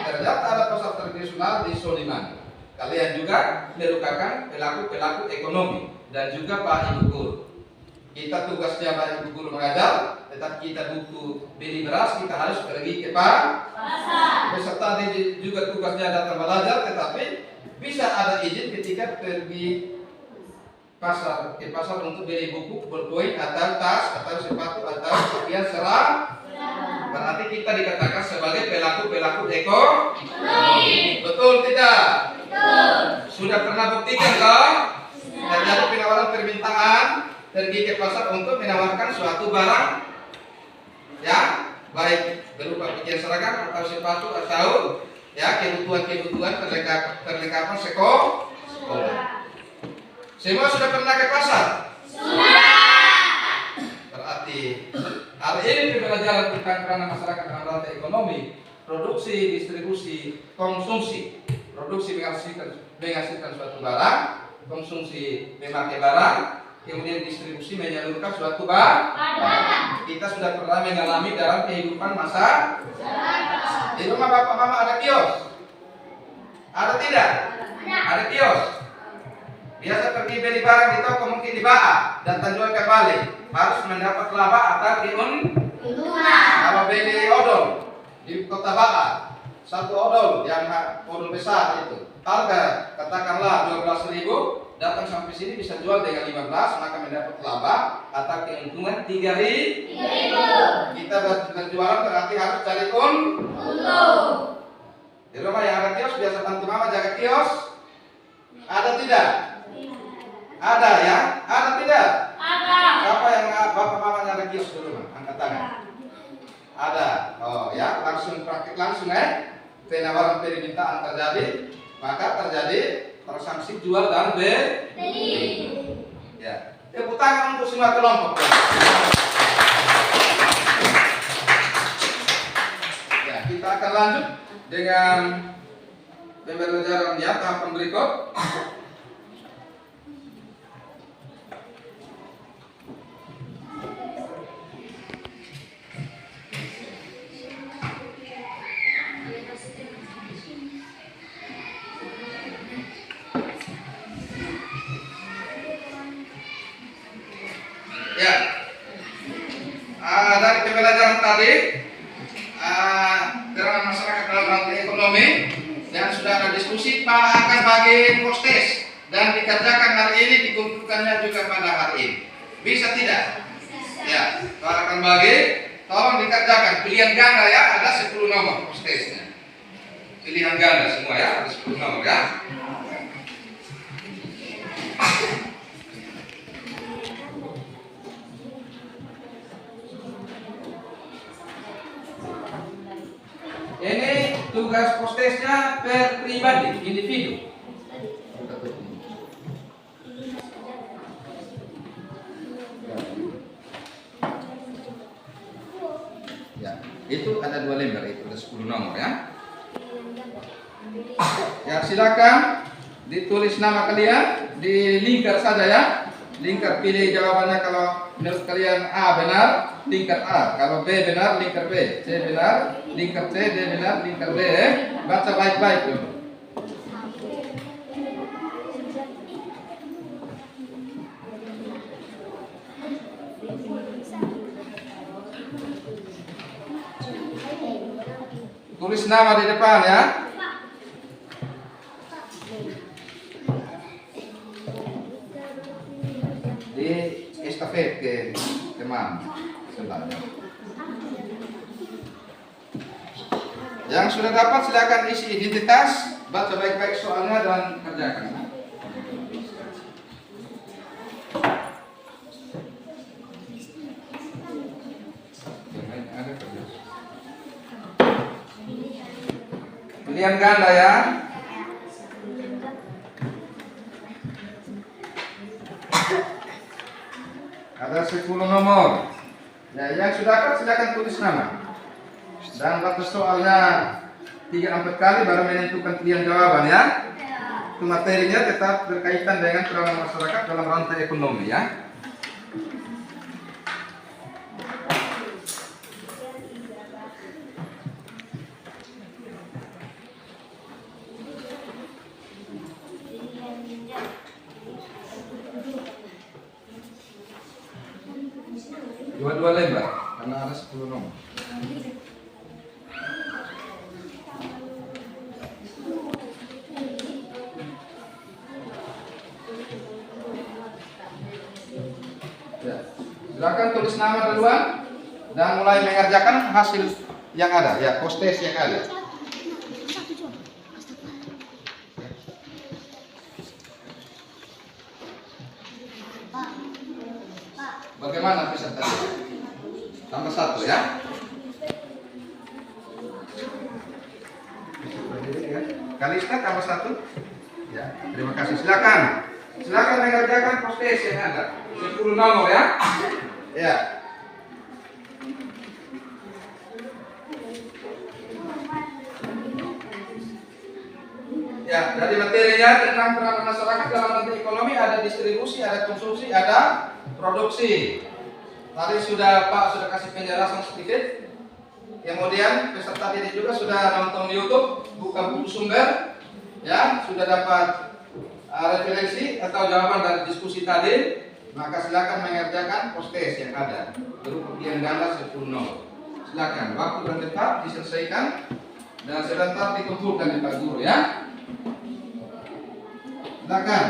Ternyata ada pasar tradisional di Soliman. Kalian juga merupakan pelaku-pelaku ekonomi dan juga Pak Ibu Guru. Kita tugasnya Pak Ibu Guru mengajar, tetapi kita butuh beli beras, kita harus pergi ke pasar. Peserta didik juga tugasnya datang belajar, tetapi bisa ada izin ketika pergi ke pasar untuk beli buku, berpoin atau tas atau sepatu atau pakaian serang. Berarti kita dikatakan sebagai pelaku-pelaku ekonomi. Betul tidak? Betul. Sudah pernah buktikan toh? Terjadi penawaran permintaan pergi ke pasar untuk menawarkan suatu barang, ya, baik berupa pakaian seragam atau sepatu atau ya kebutuhan perlengkapan sekolah. Semua sudah pernah ke pasar? Sudah. Berarti hari ini pembelajaran tentang peranan masyarakat dalam rantai ekonomi, produksi, distribusi, konsumsi. Produksi menghasilkan suatu barang, konsumsi memakai barang, kemudian distribusi menyalurkan suatu barang. Kita sudah pernah mengalami dalam kehidupan masa. Di rumah bapak mama ada kios? Ada tidak? Ada kios. Biasa pergi beli barang di toko mungkin dibaa dan jual kembali, harus mendapat laba atau keuntungan. Kalau beli odol di kota Baa, satu odol yang odol besar itu harga katakanlah 12.000, datang sampai sini bisa jual dengan 15, maka mendapat laba atau keuntungan 3.000. Kita berjualan berarti harus cari untung. Di rumah yang ada kios biasa bantu mama jaga kios. Ada tidak? Ada ya? Ada tidak? Ada. Siapa yang bapak mamanya ada kios di rumah? Angkat tangan. Ada. Oh ya, langsung praktik langsung penawaran permintaan terjadi, maka terjadi transaksi jual dan beli. Ya. Tepuk tangan untuk semua kelompok. Ya, kita akan lanjut dengan pembelajaran ya tahapan berikut. Ya, dari pembelajaran tadi peranan masyarakat dalam rantai ekonomi dan sudah ada diskusi akan bagi postes dan dikerjakan hari ini, dikumpulkannya juga pada hari ini. Bisa tidak? Bisa. Ya, kalau akan bagi, tolong dikerjakan. Pilihan ganda ya, ada 10 nomor postesnya. Pilihan ganda semua ya, ada 10 nomor ya. Ini tugas postesnya per pribadi, individu. Ya, itu ada 2 lembar, itu ada 10 nomor ya. Ya, silakan ditulis nama kalian, di lingkar saja ya. Lingkar, pilih jawabannya. Kalau menurut kalian A benar, lingkar A. Kalau B benar, lingkar B. C benar, lingkar C. D benar, lingkar D. Baca baik-baik dulu. Tulis nama di depan ya. Di estafet ke teman sebelahnya. Yang sudah dapat silakan isi identitas, baca baik-baik soalnya dan kerjakan. Pilihan ganda ya. Ada 10 nomor. Ya, yang sudah dapat silakan tulis nama. Dan batas soalnya 3-4 kali baru menentukan pilihan jawaban ya. Itu materinya tetap berkaitan dengan peranan masyarakat dalam rantai ekonomi ya. Dua lembar karena ada 10 nomor. Ya, silakan tulis nama duluan dan mulai mengerjakan hasil yang ada ya, postes yang ada. Bagaimana bisa tadi? Tambah 1 ya. Kalista tambah 1. Ya, terima kasih. Silakan mengerjakan postes yang ada. 10 nomor ya. Ya. Ya, dari materinya tentang peranan masyarakat dalam rantai ekonomi ada distribusi, ada konsumsi, ada produksi. Tadi Pak sudah kasih penjelasan sedikit. Kemudian peserta didik juga sudah nonton di YouTube, buka buku sumber, ya, sudah dapat referensi atau jawaban dari diskusi tadi. Maka silakan mengerjakan postes yang ada. Berupa pilihan ganda 10 nomor. Silakan, waktu dan tempat diselesaikan dan sebentar dikumpulkan di Pak Guru ya. Silakan.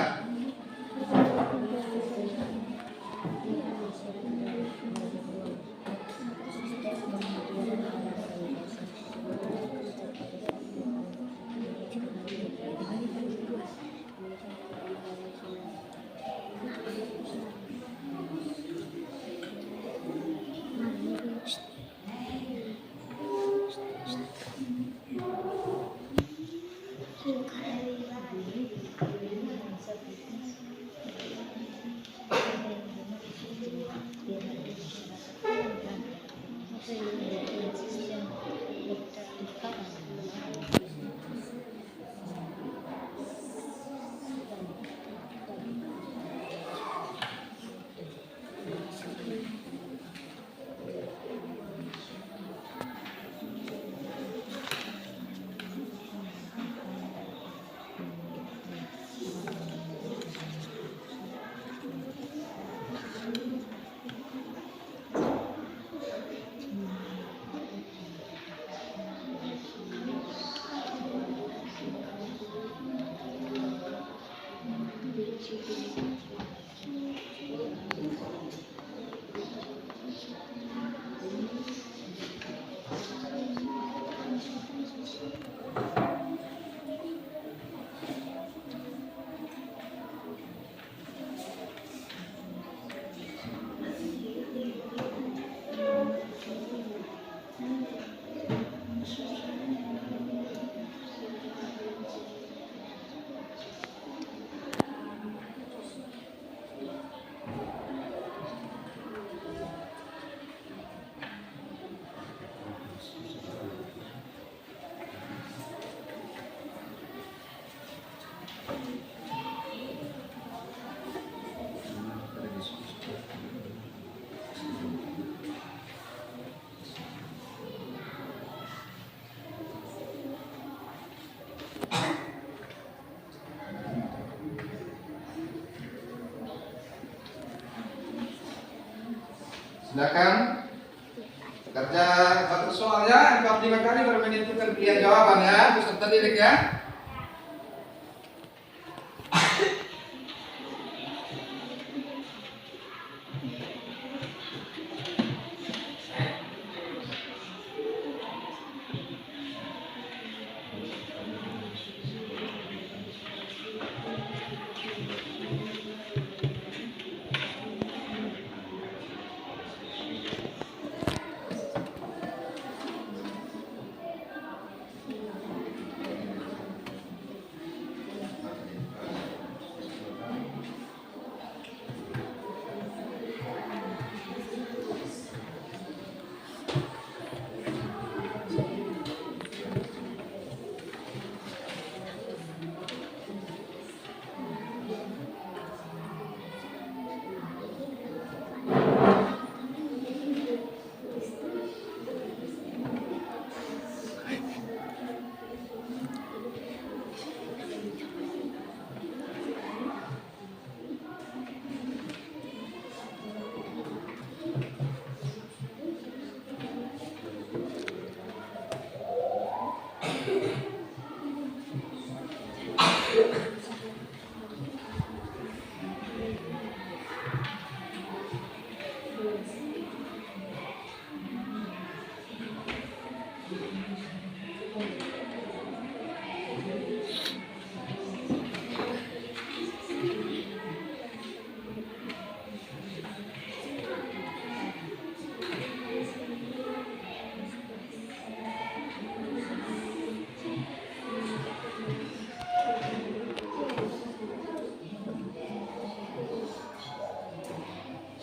Silakan. Kerja satu soalnya 45 kali baru menentukan pilihan jawabannya peserta didik ya.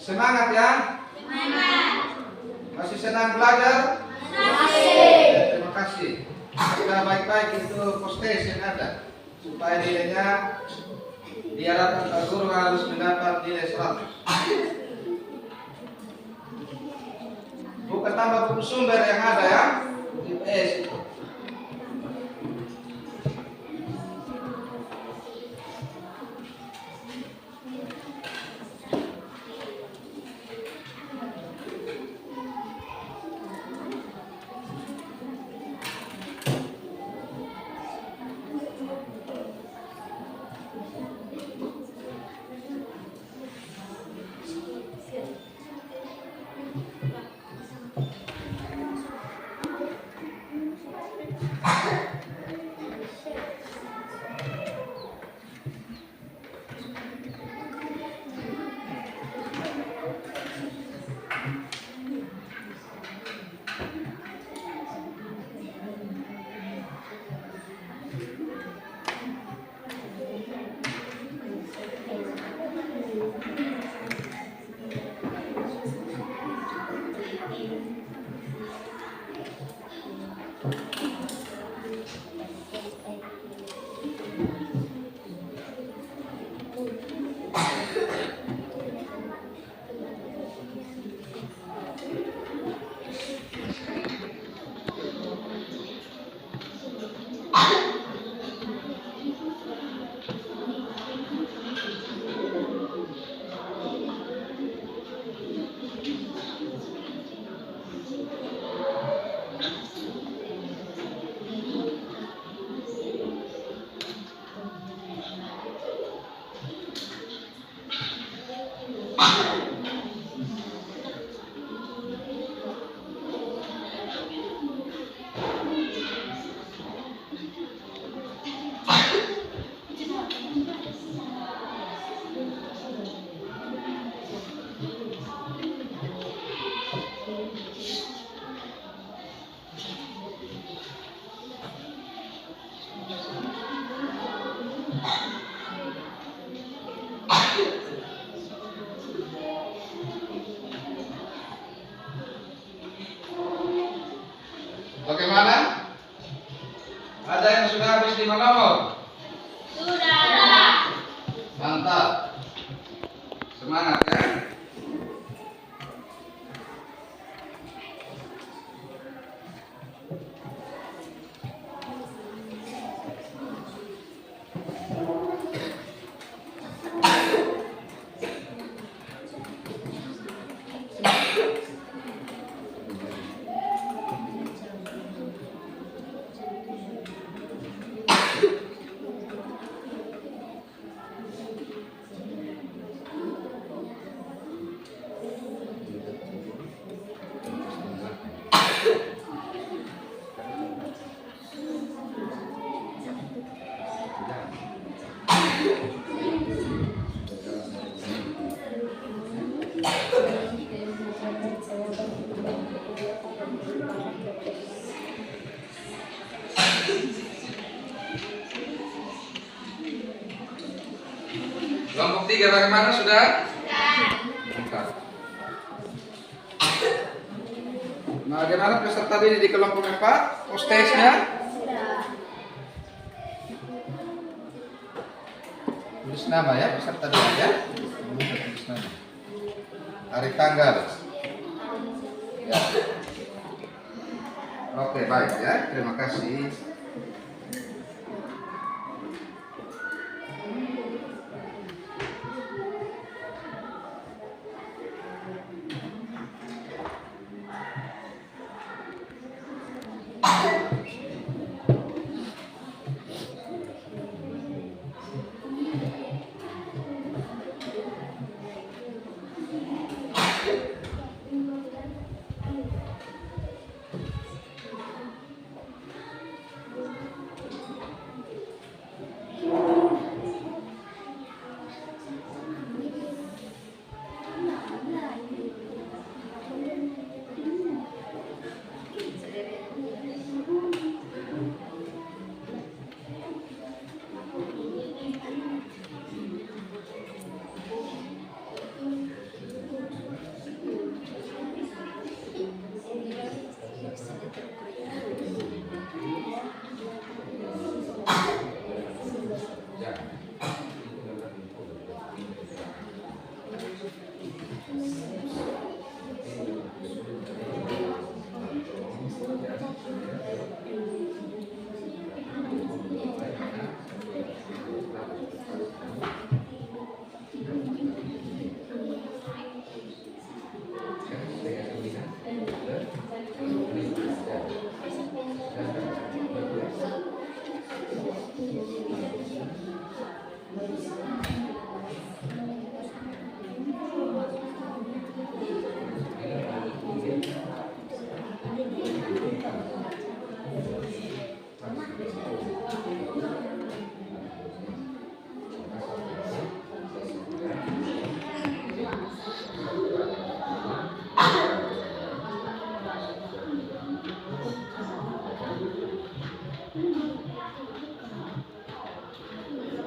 Semangat ya. Masih senang belajar? Terima kasih. Kita baik-baik itu postes yang ada supaya nilainya diharapkan Pak Guru harus mendapat nilai 100. Bukan tambah buku sumber yang ada ya. IPS itu. Bagaimana? Ada yang sudah habis 5 nomor? Sudah. Mantap. Semangat ya. Kelompok 3 bagaimana sudah? Sudah. Bagaimana peserta didik di kelompok 4? Postesnya? Tulis nama ya peserta didik ya. Tulis nama. Hari tanggal. Ya. Oke, baik ya. Terima kasih.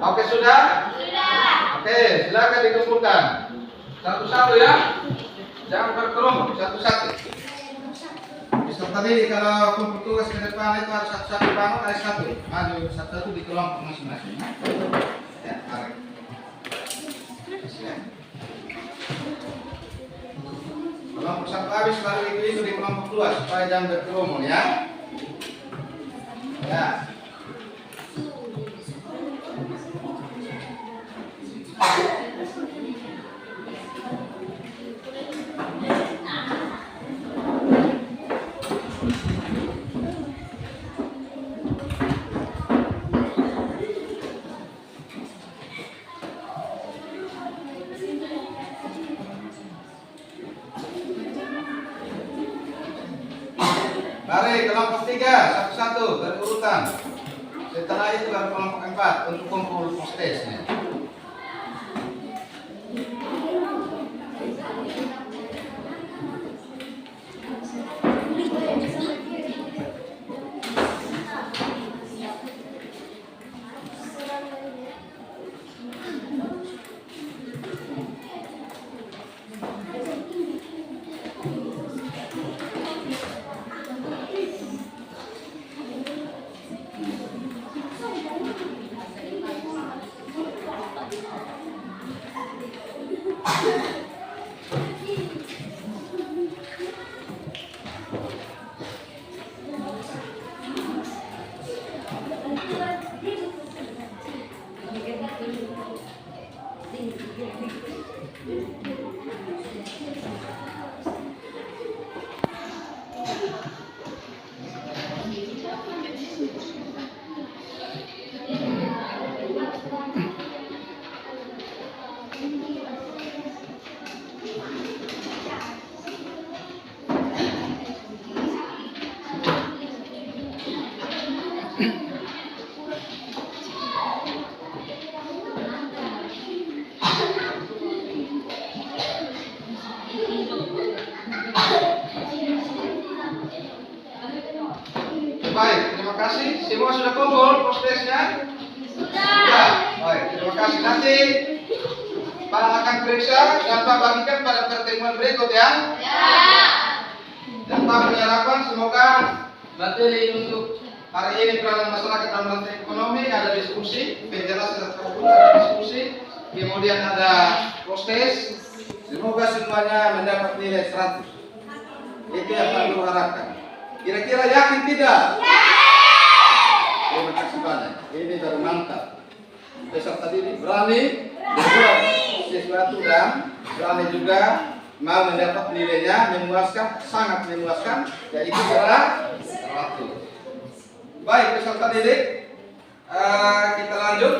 Oke, sudah? Sudah. Oke, silakan dikumpulkan. Satu-satu ya. Jangan berkelompok, satu-satu. Peserta didik kalau kumpul tugas ke depan itu harus satu-satu bangun, ada satu. Maju satu-satu di kelompok masing-masing. Ya, tarik. Kelompok satu habis baru itu di kelompok 2 supaya jangan berkerumun ya. Ya. Mari kelompok 3 satu-satu berurutan. Setelah itu baru kelompok 4 untuk kumpul postesnya. nanti Pak akan periksa dan Pak bagikan pada pertemuan berikut ya. Dan Pak menyerahkan semoga materi untuk hari ini peranan masyarakat dalam rantai ekonomi ada diskusi, penjelasan ataupun ada diskusi, kemudian ada proses. Semoga semuanya mendapat nilai 100. Itu yang Pak Guru harapkan. Kira-kira yakin tidak? Terima kasih banyak. Ini baru mantap. Peserta didik berani berbuat sesuatu dan berani juga mau mendapat nilainya memuaskan, sangat memuaskan, yaitu 100. Baik peserta didik, kita lanjut.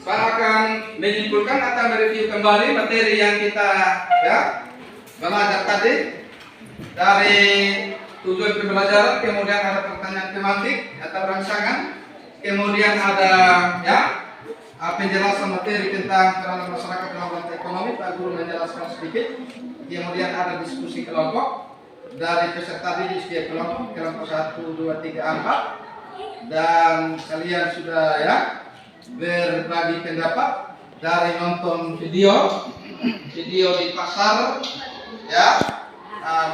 Saya akan menyimpulkan atau mereview kembali materi yang kita belajar tadi dari tujuan pembelajaran, kemudian ada pertanyaan tematik atau rangsangan, kemudian ada penjelasan materi tentang peranan masyarakat dalam rantai ekonomi. Pak Guru menjelaskan sedikit, kemudian ada diskusi kelompok dari peserta didik setiap kelompok 1, 2, 3, 4, dan kalian sudah berbagi pendapat dari nonton video di pasar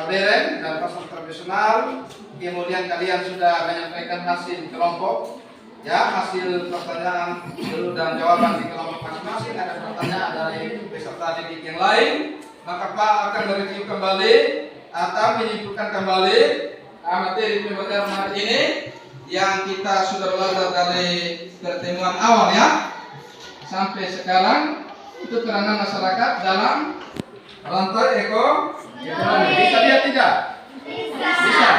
modern dan pasar tradisional, kemudian kalian sudah menyampaikan hasil kelompok hasil pertanyaan dan jawaban di kelompok masing-masing. Ada pertanyaan dari peserta didik yang lain, maka Pak akan mereview kembali atau menyimpulkan kembali materi pembelajaran hari ini yang kita sudah belajar dari pertemuan awal sampai sekarang. Itu peranan masyarakat dalam rantai ekonomi. Bisa dia tidak? Bisa.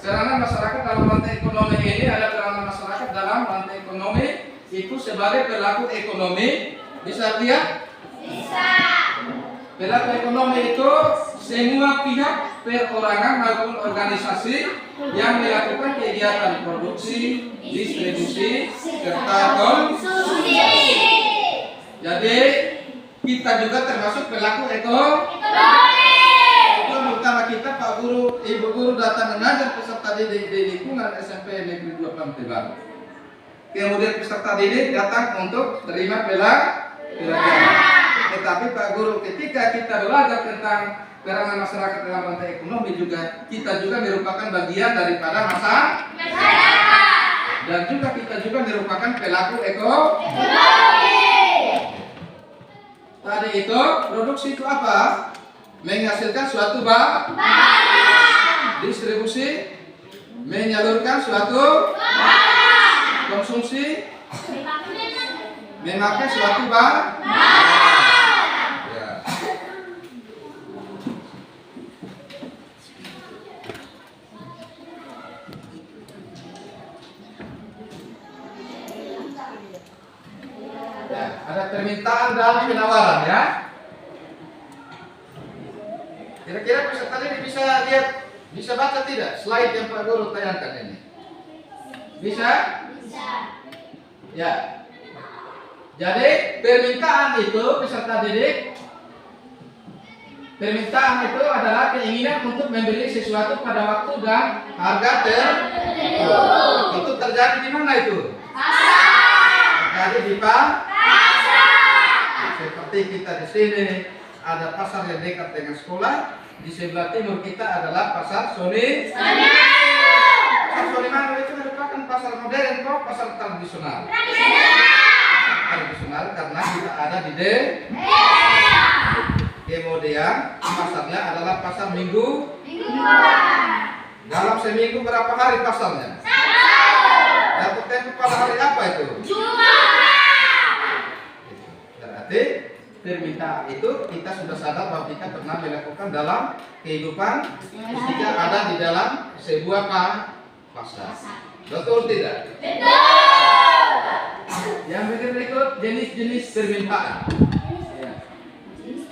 Peranan masyarakat dalam rantai ekonomi ini ada peranan masyarakat dalam rantai ekonomi itu sebagai pelaku ekonomi. Bisa lihat? Bisa. Pelaku ekonomi itu semua pihak perorangan maupun organisasi yang melakukan kegiatan produksi, distribusi, serta konsumsi. Jadi kita juga termasuk pelaku ekonomi. Tujuan utama kita Pak Guru, Ibu Guru datang mengajar peserta didik di lingkungan SMP Negeri 2 Pantai Baru. Kemudian peserta didik datang untuk terima pelajaran. Tetapi Pak Guru, ketika kita belajar tentang peranan masyarakat dalam rantai ekonomi kita juga merupakan bagian daripada masyarakat. Dan juga kita juga merupakan pelaku ekonomi. Tadi itu produksi itu apa? Menghasilkan suatu barang. Distribusi menyalurkan suatu barang. Konsumsi memakai suatu barang. Ada permintaan dan penawaran Kira-kira peserta ini bisa lihat, bisa baca tidak slide yang Pak Guru tayangkan ini? Bisa? Bisa. Ya. Jadi permintaan itu peserta didik, permintaan itu adalah keinginan untuk membeli sesuatu pada waktu dan harga tertentu. Itu terjadi di mana itu? Pasar. Terjadi di pasar. Seperti kita di sini ada pasar yang dekat dengan sekolah. Di sebelah timur kita adalah pasar Soni. Pasar Soni Manu itu merupakan pasar modern kok, pasar tradisional. Tradisional karena kita ada di desa. Kemudian pasarnya adalah pasar minggu. Dalam seminggu berapa hari pasarnya? Dapat tempo pada hari apa itu? Jumat. Berarti permintaan itu kita sudah sadar bahwa kita pernah melakukan dalam kehidupan ketika ada di dalam sebuah pasar. Betul tidak? Betul. Yang berikut jenis-jenis permintaan.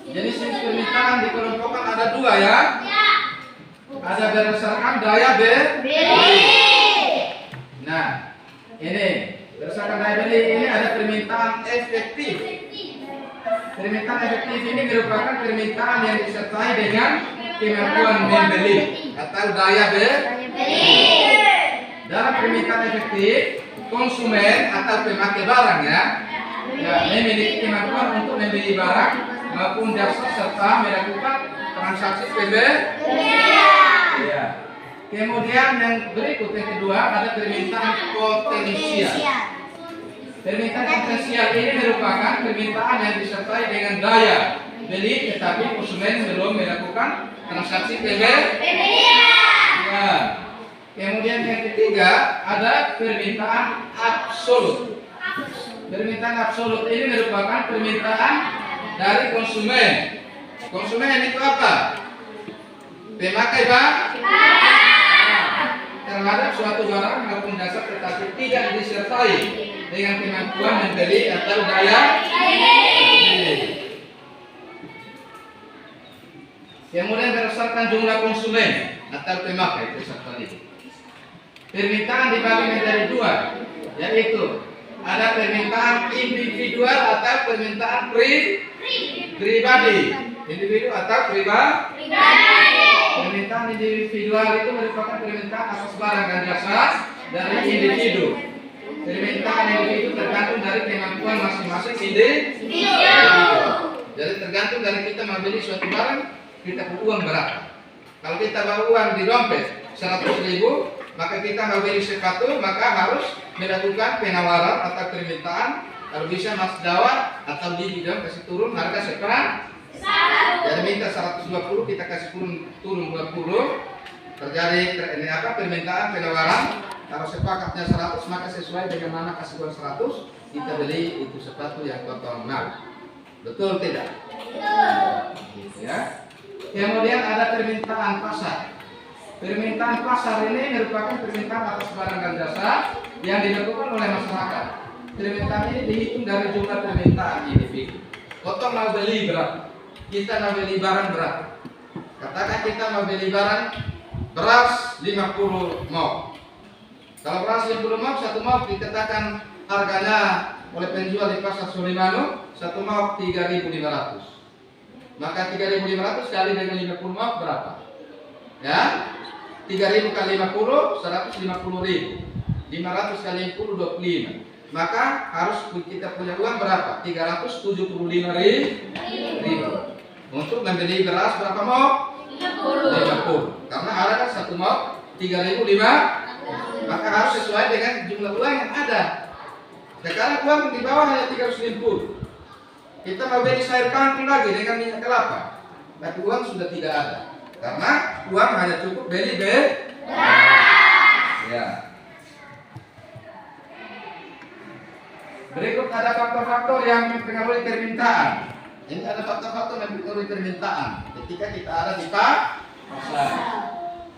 Jenis-jenis permintaan dikelompokkan ada dua Ada berdasarkan daya beli. Nah, ini Berdasarkan daya beli ini ada permintaan efektif. Permintaan efektif ini merupakan permintaan yang disertai dengan kemampuan membeli atau daya beli. Dalam permintaan efektif, konsumen atau pemakai barang ya memiliki kemampuan untuk membeli barang maupun jasa serta melakukan transaksi pembelian. Ya. Kemudian yang berikut yang kedua ada permintaan potensial. Permintaan potensial ini merupakan permintaan yang disertai dengan daya beli tetapi konsumen belum melakukan transaksi pembelian. Ya. Kemudian yang ketiga ada permintaan absolut. Permintaan absolut ini merupakan permintaan dari konsumen. Konsumen itu apa? Pemakai barang terhadap suatu barang maupun jasa tetapi tidak disertai dengan kemampuan membeli atau daya beli. Kemudian berdasarkan jumlah konsumen atau pemakai peserta ini. Permintaan dibagi menjadi dua, yaitu ada permintaan individual atau permintaan pribadi. Individu atau pribadi. Permintaan individual itu merupakan permintaan atas barang dan jasa dari individu. Permintaan individu tergantung dari kemampuan masing-masing individu. Jadi tergantung dari kita membeli suatu barang, kita punya uang berapa. Kalau kita bawa uang di dompet 100.000, maka kita mau beli sepatu, maka harus melakukan penawaran atau permintaan. Kalau bisa Mas Jawa atau di bidang kasih turun harga sekarang. Jadi minta 120, kita kasih turun 20. Terjadi ini apa permintaan penawaran. Kalau sepakatnya 100, maka sesuai dengan mana kasih uang 100, kita beli itu sepatu yang total mal. Betul tidak? Ya. Kemudian ada permintaan pasar. Permintaan pasar ini merupakan permintaan atas barang dan jasa yang dilakukan oleh masyarakat. Permintaan ini dihitung dari jumlah permintaan individu. Potong mau beli berapa? Kita mau beli barang berapa? Katakan kita mau beli barang beras 50 mok. Kalau beras 50 mok, satu mok dikatakan harganya oleh penjual di pasar Sulimano, satu mok 3.500. Maka 3.500 kali dengan 50 mok berapa? Ya, 3.000 kali 50, 150.000. 500 kali 10, 25. Maka harus kita punya uang berapa? 375.000 untuk membeli beras berapa mok? 50. Karena harga satu mok 3.500. Maka harus sesuai dengan jumlah uang yang ada. Sekarang uang di bawah hanya 350. Kita mau beli sayur kangkung lagi dengan minyak kelapa, tapi uang sudah tidak ada. Karena uang hanya cukup beli beras. Ya. Berikut ada faktor-faktor yang mempengaruhi permintaan. Ini ada faktor-faktor yang mempengaruhi permintaan ketika kita ada di pasar.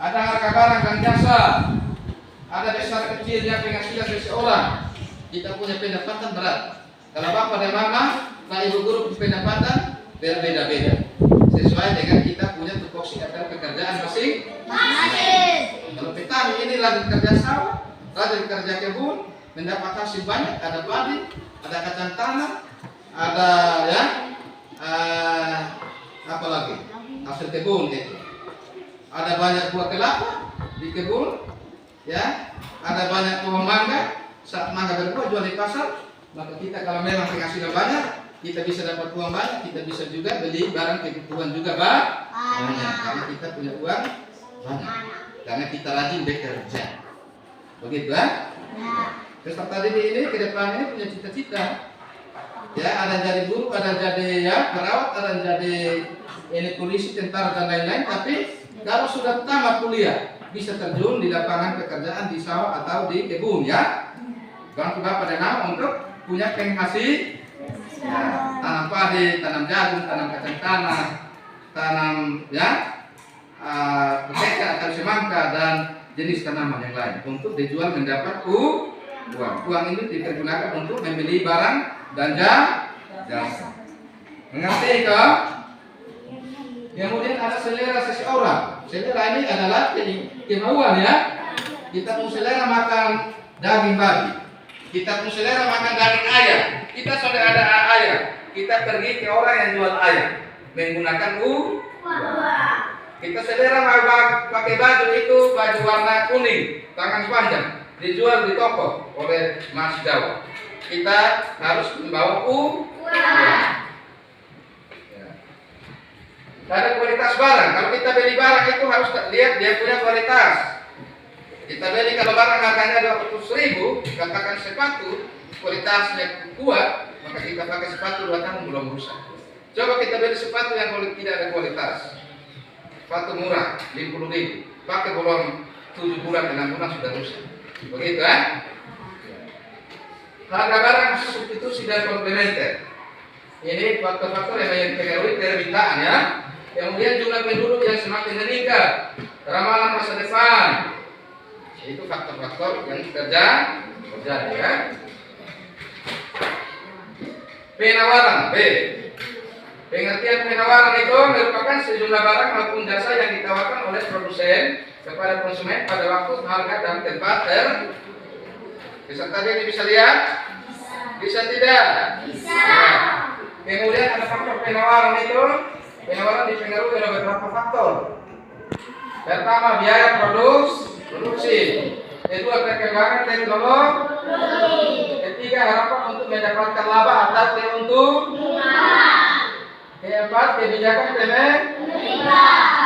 Ada harga barang dan jasa. Ada besar kecilnya penghasilan seseorang. Kita punya pendapatan berat. Kalau bapak dan mama, pak ibu guru pendapatan berbeda-beda. Sesuai dengan kita punya tupoksi atau pekerjaan masing-masing. Kalau petani ini lagi kerja sawah, lagi kerja kebun, mendapat hasil banyak, ada padi, ada kacang tanah, ada ya, apa lagi? Hasil kebun itu. Ada banyak buah kelapa di kebun, ya, ada banyak pohon mangga. Saat mangga berbuah jual di pasar, maka kita kalau memang penghasilan banyak, kita bisa dapat uang banyak, kita bisa juga beli barang kebutuhan juga banyak. Karena kita punya uang banyak, karena kita rajin bekerja. Begitu kan? Peserta didik ini ke depan ini punya cita-cita. Ya, ada jadi guru, ada jadi ya perawat, ada jadi ini polisi, tentara dan lain-lain. Tapi kalau sudah tamat kuliah, bisa terjun di lapangan pekerjaan di sawah atau di kebun ya. Bantu bapak dan mama untuk punya penghasilan. Ya, tanam padi, tanam jagung, tanam kacang tanah, tanam ya pepeka atau semangka dan jenis tanaman yang lain untuk dijual mendapat uang. Uang ini dipergunakan untuk membeli barang dan jasa. Mengerti kah? Kemudian ada selera seseorang. Selera ini adalah kemauan ya. Kita punya selera makan daging babi. Kita pun selera makan daging ayam. Kita sudah ada ayam. Kita pergi ke orang yang jual ayam menggunakan uang. Kita selera mau pakai baju itu baju warna kuning, tangan panjang, dijual di toko oleh Mas Jawa. Kita harus membawa uang. Ada kualitas barang. Kalau kita beli barang itu harus lihat dia punya kualitas. Kita beli kalau barang harganya 200.000, katakan sepatu kualitasnya kuat, maka kita pakai sepatu 2 tahun belum rusak. Coba kita beli sepatu yang tidak ada kualitas, sepatu murah 50.000, pakai belum 7 bulan 6 bulan sudah rusak. Begitu kan? Harga barang itu sudah komplementer. Ini faktor-faktor yang mempengaruhi permintaan ya. Kemudian jumlah penduduk yang semakin meningkat, ramalan masa depan, itu faktor-faktor yang terjadi ya. Penawaran B. Pengertian penawaran itu merupakan sejumlah barang maupun jasa yang ditawarkan oleh produsen kepada konsumen pada waktu, harga dan tempat Peserta ini bisa lihat? Bisa tidak? Bisa. Kemudian ada faktor penawaran itu. Penawaran dipengaruhi oleh beberapa faktor. Pertama, biaya produksi. Kedua, perkembangan teknologi. Ketiga, harapan untuk mendapatkan laba atau keuntungan. Keempat, kebijakan pemerintah.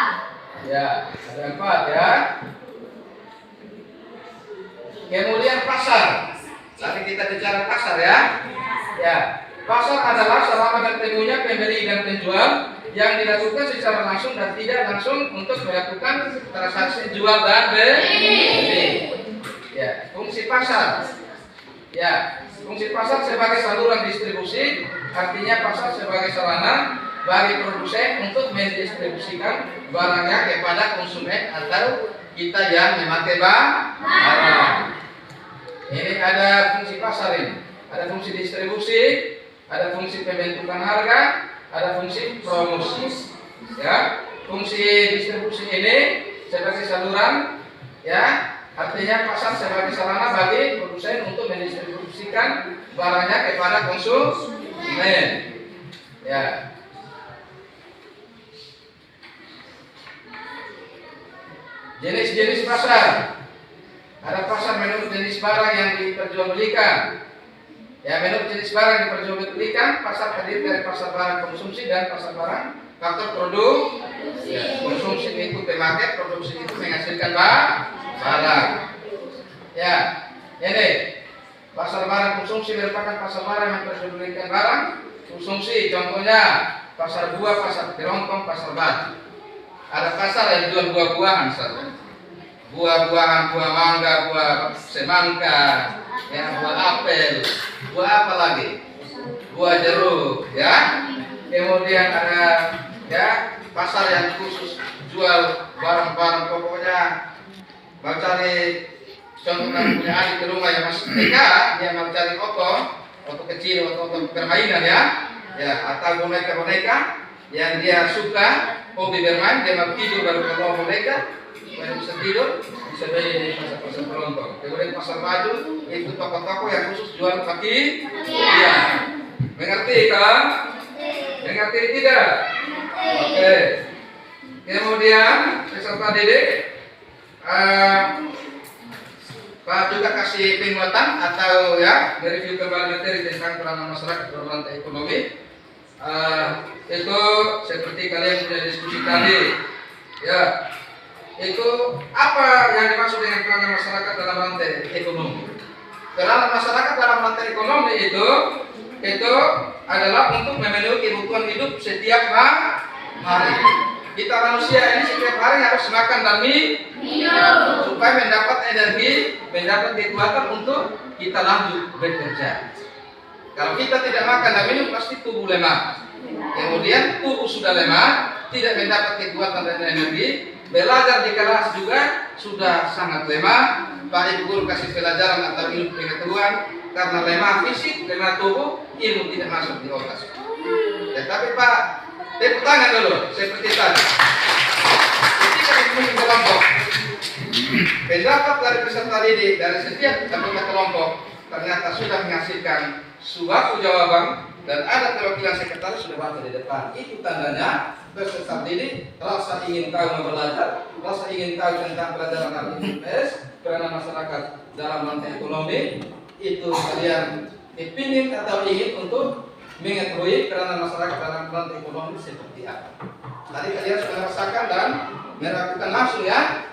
Ya, ada 4 ya. Kemudian pasar. Tadi kita bicara pasar ya. Ya, pasar adalah selama bertemunya pembeli dan penjual yang dilakukan secara langsung dan tidak langsung untuk melakukan transaksi jual dan beli. Ya, fungsi pasar. Ya, fungsi pasar sebagai saluran distribusi, artinya pasar sebagai sarana bagi produsen untuk mendistribusikan barangnya kepada konsumen atau kita yang memakai barang. Ini ada fungsi pasar ini, ada fungsi distribusi, ada fungsi pembentukan harga, ada fungsi promosi. Ya, fungsi distribusi ini sebagai saluran, ya, artinya pasar sebagai sarana bagi produsen untuk mendistribusikan barangnya kepada konsumen. Ya. Jenis-jenis pasar. Ada pasar menurut jenis barang yang diperjualbelikan. Ya, menurut jenis barang yang diperjualbelikan, pasar terdiri dari pasar barang konsumsi dan pasar barang faktor produk. Ya, konsumsi itu pemakai, produksi itu menghasilkan barang. Ya, ini pasar barang konsumsi merupakan pasar barang yang diperjualbelikan barang konsumsi. Contohnya pasar buah, pasar kerontong, pasar batu. Ada pasar yang jual buah-buahan saja. Buah-buahan, buah mangga, buah semangka, ya, buah apel, buah apa lagi? Buah jeruk, ya. Kemudian ada ya pasar yang khusus jual barang-barang, pokoknya mau cari contoh kan punya adik di rumah yang masih TK, dia mau cari oto kecil, oto permainan ya, atau boneka-boneka yang dia suka, hobi bermain, dia mau tidur baru kalau boneka, supaya bisa tidur, bisa beli di pasar-pasar kerontong. Kemudian pasar baju itu toko-toko yang khusus jual pakaian. Mengerti kan? Mengerti tidak? Oke. Kemudian peserta didik Pak juga kasih penguatan atau ya mereview kembali materi tentang peranan masyarakat dalam rantai ekonomi. Itu seperti kalian sudah diskusi tadi, ya. Itu apa yang dimaksud dengan peranan masyarakat dalam rantai ekonomi? Peranan masyarakat dalam rantai ekonomi itu adalah untuk memenuhi kebutuhan hidup setiap hari. Kita manusia ini setiap hari harus makan dan minum supaya mendapat energi, mendapat kekuatan untuk kita lanjut bekerja. Kalau kita tidak makan dan minum pasti tubuh lemah. Kemudian tubuh sudah lemah, tidak mendapat kekuatan dan energi. Belajar di kelas juga sudah sangat lemah. Pak Ibu guru kasih pelajaran atau ilmu pengetahuan, karena lemah fisik, lemah tubuh, ilmu tidak masuk di otak. Tetapi Pak, tepuk tangan dulu, seperti tadi. Ketika dibimbing kelompok, pendapat dari peserta didik dari setiap anggota kelompok ternyata sudah menghasilkan suatu jawaban dan ada perwakilan sekretaris sudah baca di depan. Itu tandanya peserta didik rasa ingin tahu belajar, rasa ingin tahu tentang pelajaran IPS, karena masyarakat dalam rantai ekonomi itu kalian ingin atau ingin untuk mengetahui karena masyarakat dalam rantai ekonomi seperti apa. Tadi kalian sudah rasakan dan melakukan langsung ya.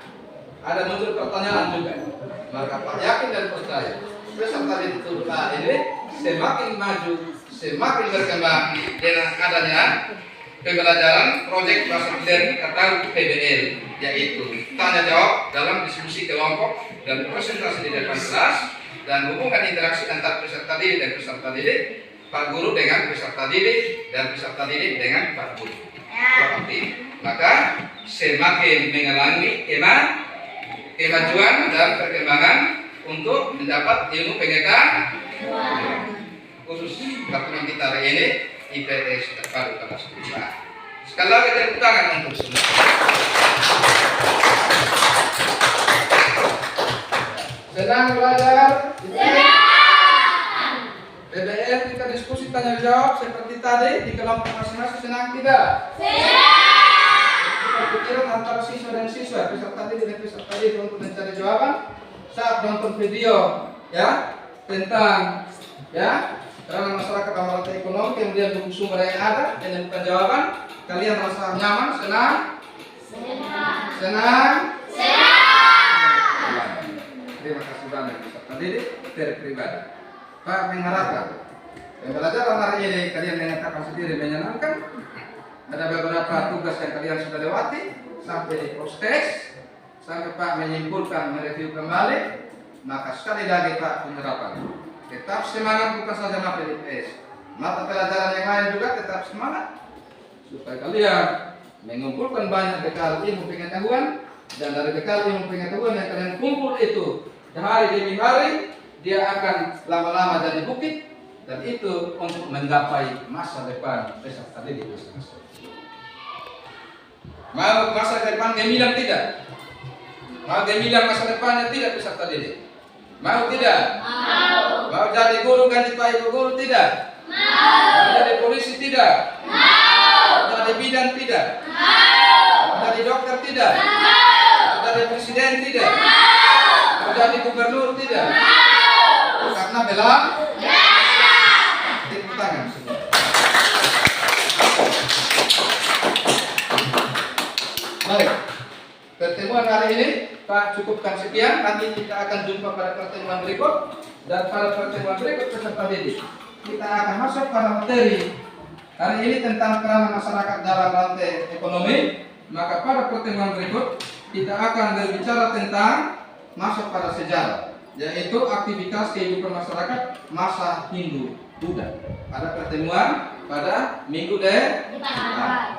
Ada muncul pertanyaan juga. Maka Pak yakin dan percaya peserta didik ini semakin maju, semakin berkembang dengan adanya pembelajaran proyek bahasa learning atau PBL, yaitu tanya jawab dalam diskusi kelompok dan presentasi di depan kelas dan hubungan interaksi antar peserta didik dan peserta didik, Pak Guru dengan peserta didik dan peserta didik dengan Pak Guru. Maka semakin mengalami kemajuan dan perkembangan untuk mendapat ilmu pengetahuan khusus pertemuan kita hari ini IPS terpadu kelas 5. Sekali lagi tepuk tangan untuk semua. Senang belajar? PBL kita diskusi tanya jawab seperti tadi di kelompok masing-masing, senang tidak? Pikiran antara siswa dan siswa, peserta didik dan peserta didik untuk mencari jawaban saat nonton video ya tentang ya karena masyarakat dalam rantai ekonomi, kemudian buku sumber yang ada dan bukan jawaban, kalian merasa nyaman, senang? Senang? Terima kasih banyak peserta didik pribadi. Pak mengharapkan pembelajaran hari ini kalian mengatakan sendiri menyenangkan. Ada beberapa tugas yang kalian sudah lewati sampai di proses, sampai Pak menyimpulkan, mereview kembali. Maka sekali lagi Pak penerapan, tetap semangat bukan saja mata IPS, mata pelajaran yang lain juga tetap semangat supaya kalian mengumpulkan banyak bekal ilmu pengetahuan, dan dari bekal ilmu pengetahuan yang kalian kumpul itu hari demi hari dia akan lama-lama jadi bukit, dan itu untuk menggapai masa depan peserta didik masing-masing. Mau masa depan gemilang tidak? Mau gemilang masa depannya tidak peserta didik? Mau tidak? Mau. Mau jadi guru ganti Pak Ibu guru tidak? Mau. Mau jadi polisi tidak? Mau. Mau jadi bidan tidak? Mau. Mau jadi dokter tidak? Mau. Mau jadi presiden tidak? Mau. Mau jadi gubernur tidak? Mau. Karena bilang? Ya. Tepuk tangan semua. Baik, pertemuan hari ini Pak cukupkan sekian. Nanti kita akan jumpa pada pertemuan berikut, dan pada pertemuan berikut peserta didik kita akan masuk pada materi hari ini tentang peranan masyarakat dalam rantai ekonomi. Maka pada pertemuan berikut kita akan berbicara tentang masuk pada sejarah, yaitu aktivitas kehidupan masyarakat masa Hindu-Buddha. Pada pertemuan pada minggu depan.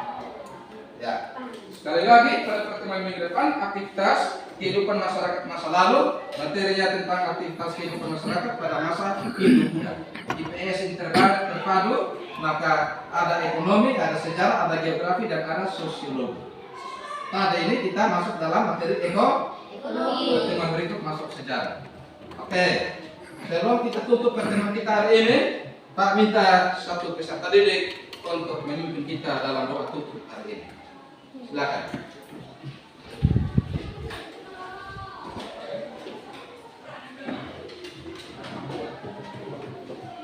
Ya. Sekali lagi pada pertemuan minggu depan aktivitas kehidupan masyarakat masa lalu, materinya tentang aktivitas kehidupan masyarakat pada masa Hindu-Buddha. IPS ini terpadu, maka ada ekonomi, ada sejarah, ada geografi, dan ada sosiologi. Pada ini kita masuk dalam materi ekonomi. Pertemuan berikut masuk sejarah. Oke. Sebelum kita tutup pertemuan kita hari ini, Pak minta satu peserta didik untuk memimpin kita dalam doa tutup hari ini. Silakan.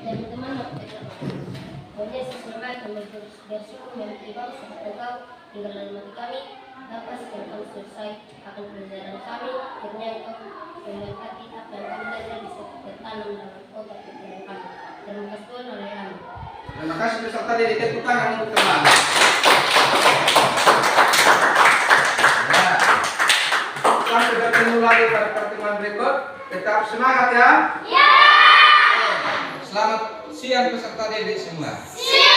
Teman-teman, boleh sesuai kami bersyukur memiliki Engkau seperti Engkau tinggal dalam hati kami. Dapat setelah kami selesai akan pelajaran kami, akhirnya Engkau memberkati apa yang kami belajar bisa tertanam dalam otak pikiran kami. Terima kasih Tuhan, oleh kami. Terima kasih peserta didik, tepuk tangan untuk teman. Sampai bertemu lagi pada pertemuan berikut. Tetap semangat ya. Ya. Selamat siang peserta didik semua. Siang.